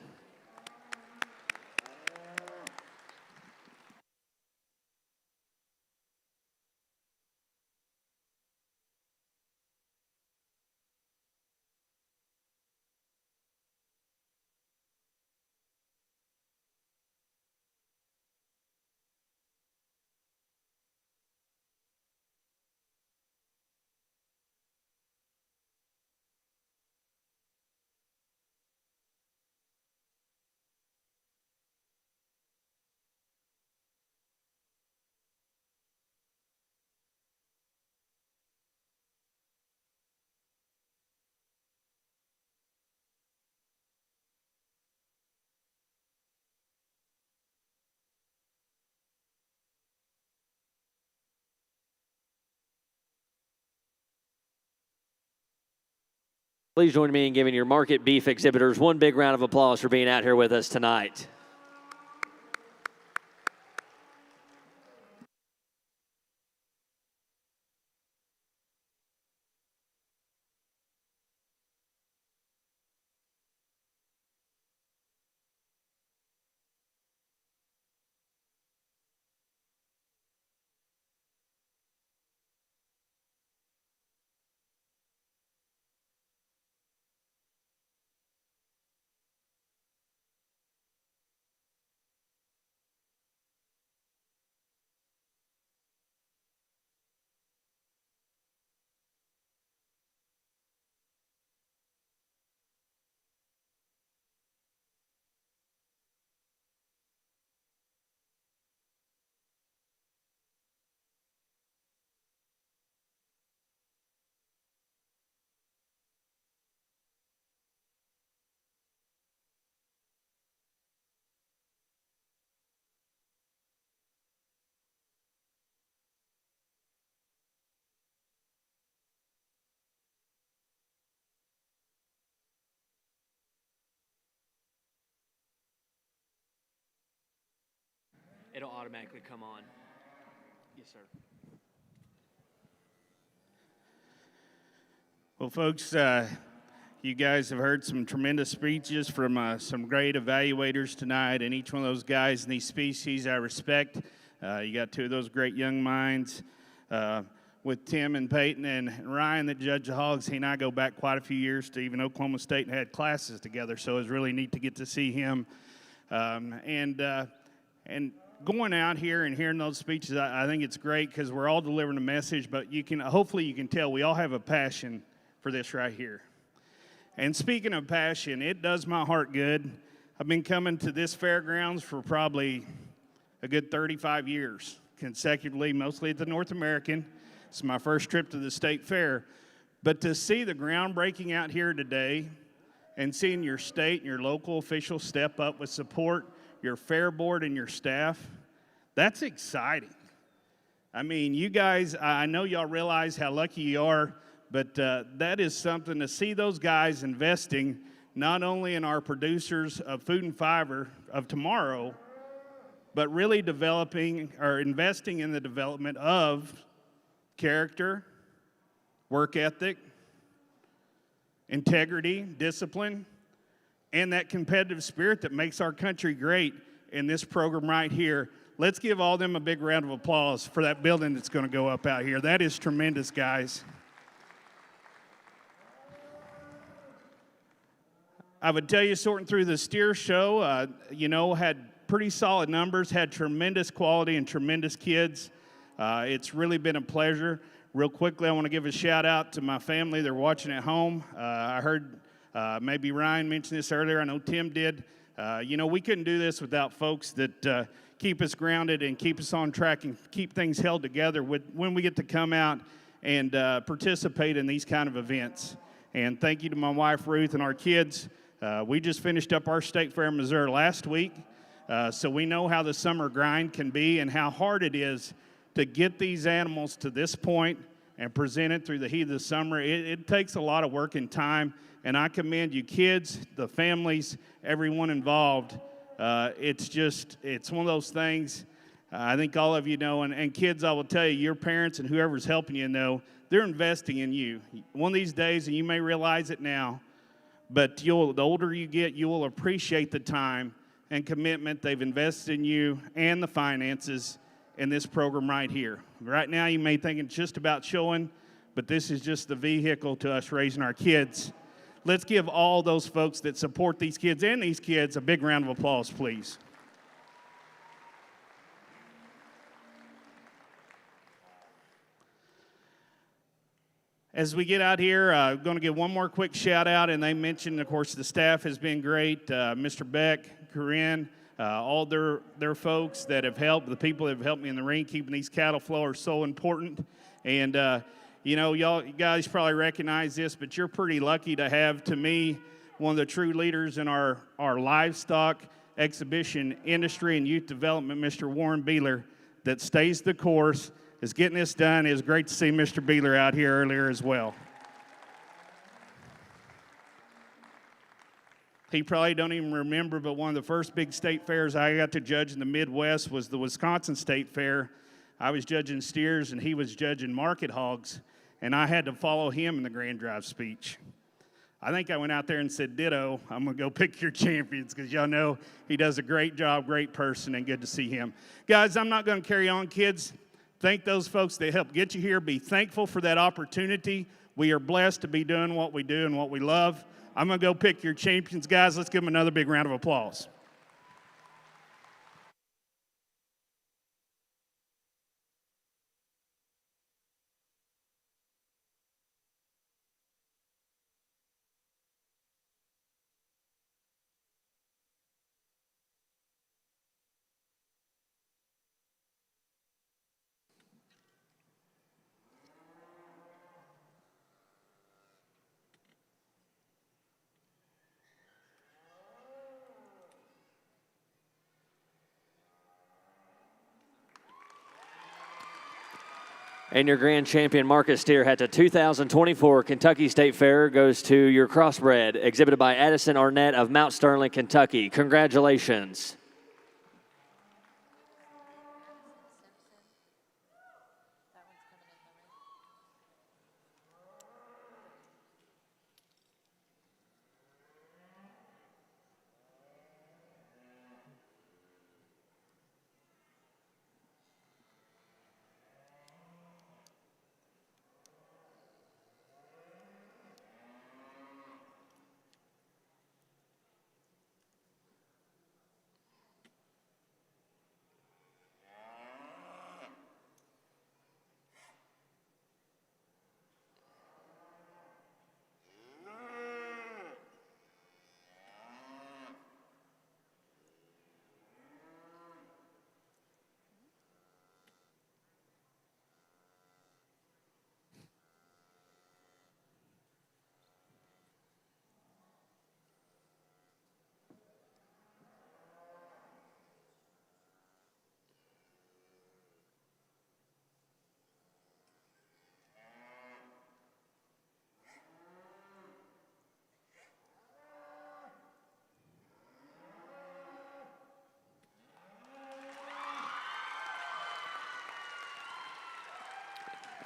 Please join me in giving your market beef exhibitors one big round of applause for being out here with us tonight. It'll automatically come on. Yes, sir. Well, folks, you guys have heard some tremendous speeches from some great evaluators tonight, and each one of those guys in these species I respect. You got two of those great young minds with Tim and Peyton and Ryan that judge the hogs. He and I go back quite a few years to even Oklahoma State and had classes together, so it was really neat to get to see him. And going out here and hearing those speeches, I think it's great because we're all delivering a message, but hopefully you can tell we all have a passion for this right here. And speaking of passion, it does my heart good. I've been coming to this fairgrounds for probably a good 35 years consecutively, mostly at the North American. It's my first trip to the state fair. But to see the groundbreaking out here today and seeing your state and your local officials step up with support, your fair board and your staff, that's exciting. I mean, you guys, I know y'all realize how lucky you are, but that is something to see those guys investing not only in our producers of food and fiber of tomorrow, but really developing or investing in the development of character, work ethic, integrity, discipline, and that competitive spirit that makes our country great in this program right here. Let's give all them a big round of applause for that building that's going to go up out here. That is tremendous, guys. I would tell you, sorting through the steer show, had pretty solid numbers, had tremendous quality and tremendous kids. It's really been a pleasure. Real quickly, I want to give a shout out to my family. They're watching at home. I heard maybe Ryan mentioned this earlier. I know Tim did. We couldn't do this without folks that keep us grounded and keep us on track and keep things held together when we get to come out and participate in these kind of events. And thank you to my wife, Ruth, and our kids. We just finished up our state fair in Missouri last week, so we know how the summer grind can be and how hard it is to get these animals to this point and present it through the heat of the summer. It takes a lot of work and time, and I commend you kids, the families, everyone involved. It's one of those things I think all of you know, and kids, I will tell you, your parents and whoever's helping you know, they're investing in you. One of these days, and you may realize it now, but the older you get, you will appreciate the time and commitment they've invested in you and the finances in this program right here. Right now, you may think it's just about showing, but this is just the vehicle to us raising our kids. Let's give all those folks that support these kids and these kids a big round of applause, please. As we get out here, I'm going to give one more quick shout out, and they mentioned, of course, the staff has been great. Mr. Beck, Corinne, all their folks that have helped, the people that have helped me in the ring, keeping these cattle flow are so important. And, you guys probably recognize this, but you're pretty lucky to have, to me, one of the true leaders in our livestock exhibition industry and youth development, Mr. Warren Beeler, that stays the course, is getting this done. It was great to see Mr. Beeler out here earlier as well. He probably don't even remember, but one of the first big state fairs I got to judge in the Midwest was the Wisconsin State Fair. I was judging steers, and he was judging market hogs, and I had to follow him in the Grand Drive speech. I think I went out there and said, ditto, I'm going to go pick your champions, because y'all know he does a great job, great person, and good to see him. Guys, I'm not going to carry on, kids. Thank those folks that helped get you here. Be thankful for that opportunity. We are blessed to be doing what we do and what we love. I'm going to go pick your champions. Guys, let's give them another big round of applause. And your grand champion market steer at the 2024 Kentucky State Fair goes to your crossbred, exhibited by Addison Arnett of Mount Sterling, Kentucky. Congratulations.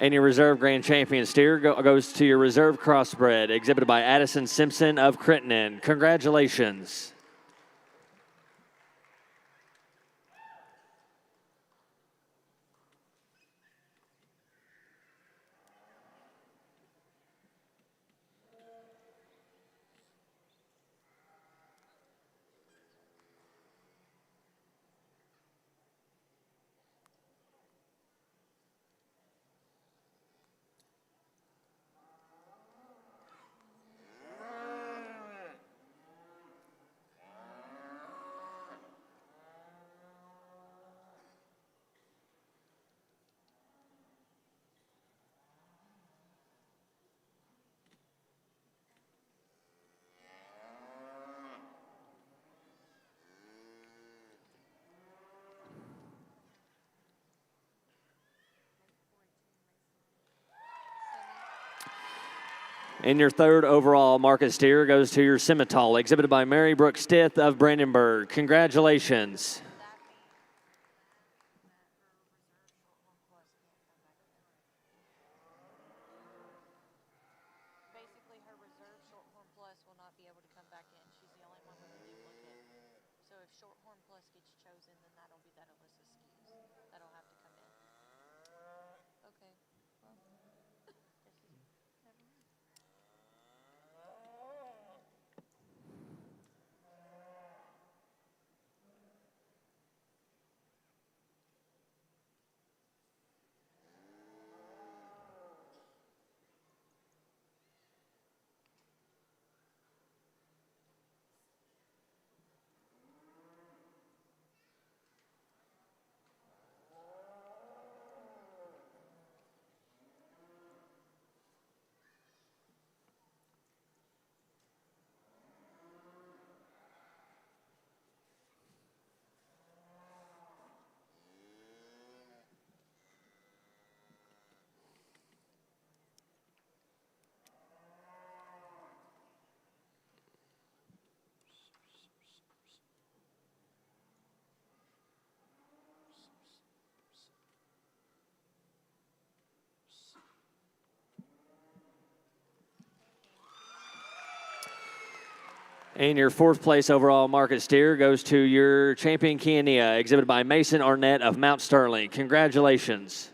And your reserve grand champion steer goes to your reserve crossbred, exhibited by Addison Simpson of Crittenden. Congratulations. And your third overall market steer goes to your Simmental, exhibited by Mary Brooke Stith of Brandenburg. Congratulations. Basically, her reserve Shorthorn Plus will not be able to come back in. She's the only one with a duplicate. So if Shorthorn Plus gets chosen, then that'll be that Alyssa's Skews. That'll have to come in. Okay. Well, this is never mind. And your fourth place overall market steer goes to your champion Kiania, exhibited by Mason Arnett of Mount Sterling. Congratulations.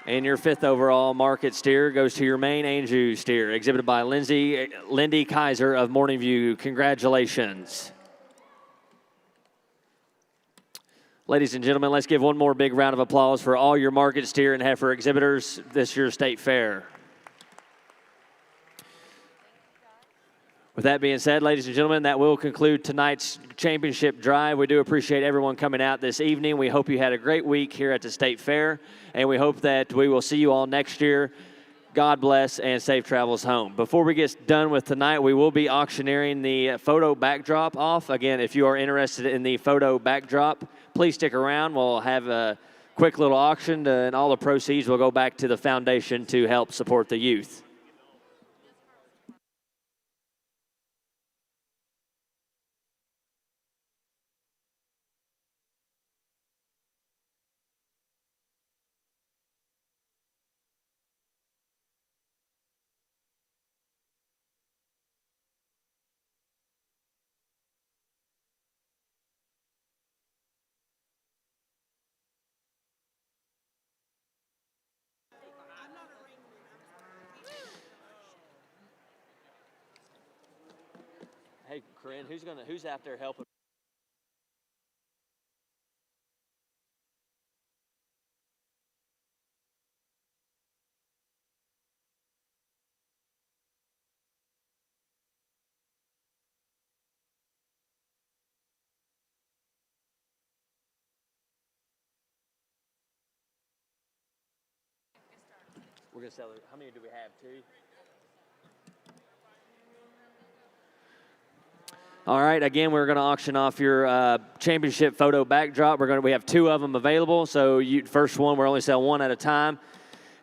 And your fifth overall market steer goes to your main Anjou steer, exhibited by Lindy Kaiser of Morning View. Congratulations. Ladies and gentlemen, let's give one more big round of applause for all your market steer and heifer exhibitors this year's state fair. With that being said, ladies and gentlemen, that will conclude tonight's championship drive. We do appreciate everyone coming out this evening. We hope you had a great week here at the State Fair, and we hope that we will see you all next year. God bless and safe travels home. Before we get done with tonight, we will be auctioneering the photo backdrop off. Again, if you are interested in the photo backdrop, please stick around. We'll have a quick little auction, and all the proceeds will go back to the foundation to help support the youth. Hey, Corinne, who's out there helping? We're gonna sell it. How many do we have? 2. All right. Again, we're going to auction off your championship photo backdrop. We have 2 of them available. So first one, we're only sell 1 at a time.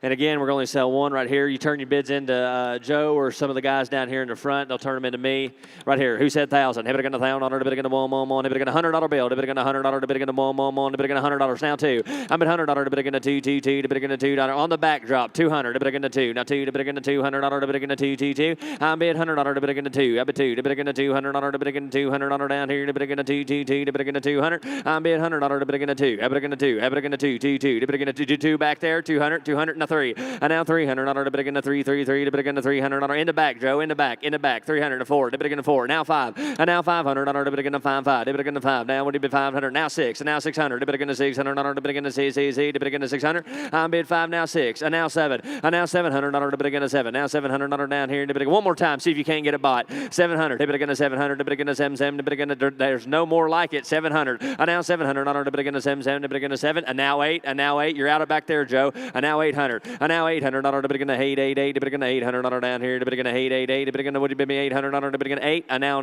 And again, we're going to sell 1 right here. You turn your bids into Joe or some of the guys down here in the front. They'll turn them into me. Right here. Who said 1,000? Hit it again $1,000. Hit it again $1. Hit it again $100 bill. Hit it again $100. Hit it again $1. Hit it again $100. Now 2. I'm at $100. Hit it again $2. Hit it again $2. On the backdrop, 200. Hit it again 2. Now 2. Hit it again $200. Hit it again 2. I'm bid $100. Hit it again 2. I'm at 2. Hit it again $200. Hit it again $200 down here. Hit it again 2. Hit it again 200. I'm bid $100. Hit it again 2. Hit it again 2. Hit it again 2. Hit it again 2 back there. 200. 200. Now 3. And now $300 to bid again to 3, to bid again to $300 in the back, Joe, in the back, 300 to 4, to bid again to 4, now 5, and now $500 to bid again to 5, to bid again to 5, now what do you bid 500, now 6, and now 600 to bid again to $600 to bid again to C, to bid again to 600, I'm bid 5, now 6, and now 7, and now $700 to bid again to 7, now $700 down here to bid again, one more time, see if you can't get it bought, 700 to bid again to 700 to bid again to 7, to bid again to, there's no more like it, 700, and now $700 to bid again to 7, to bid again to 7, and now 8, you're out of back there, Joe, and now 800, and now $800 to bid again to 8, to bid again to $800 down here, to bid again to 8, to bid again to, what do you bid me, $800 to bid again to 8, and now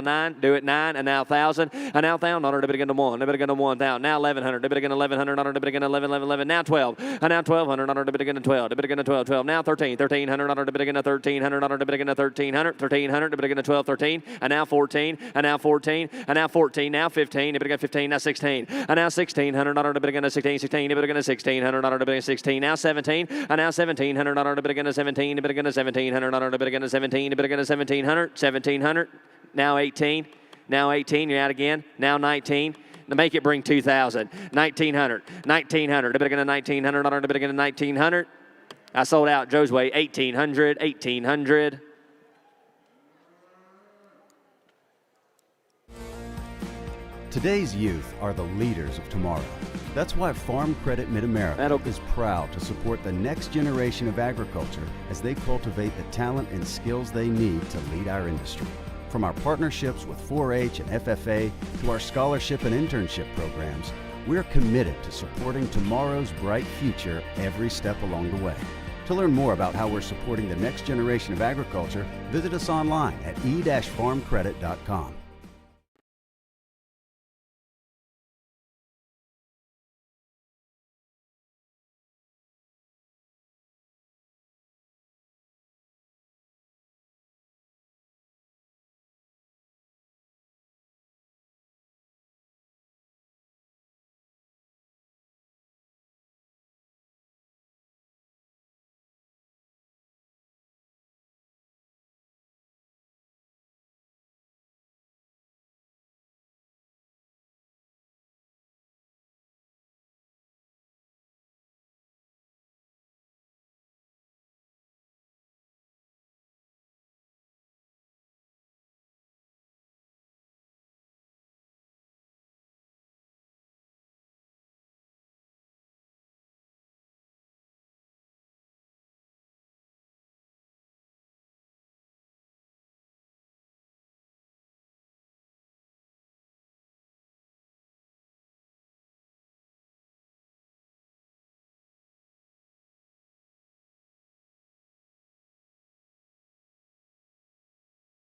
9, do it 9, and now 1,000, and now $1,000 to bid again to 1, to bid again to 1,000, now 1,100, to bid again to $1,100, to bid again to 11, now 12, and now $1,200 to bid again to 12, to bid again to 12, now 13, $1,300 to bid again to 1,300 to bid again to 1,300 to bid again to 12, 13, and now 14, and now 14, and now 14, now 15, to bid again to 15, now 16, and now $1,600 to bid again to 16, to bid again to $1,600 to bid again to 16, now 17, and now $1,700 to bid again to 17, to bid again to $1,700 to bid again to 17, to bid again to 1,700, now 18, you're out again, now 19, to make it bring 2,000, 1,900, to bid again to $1,900 to bid again to 1,900, I sold out Joe's way, 1,800. Today's youth are the leaders of tomorrow. That's why Farm Credit Mid-America is proud to support the next generation of agriculture as they cultivate the talent and skills they need to lead our industry. From our partnerships with 4-H and FFA to our scholarship and internship programs, we're committed to supporting tomorrow's bright future every step along the way. To learn more about how we're supporting the next generation of agriculture, visit us online at e-farmcredit.com.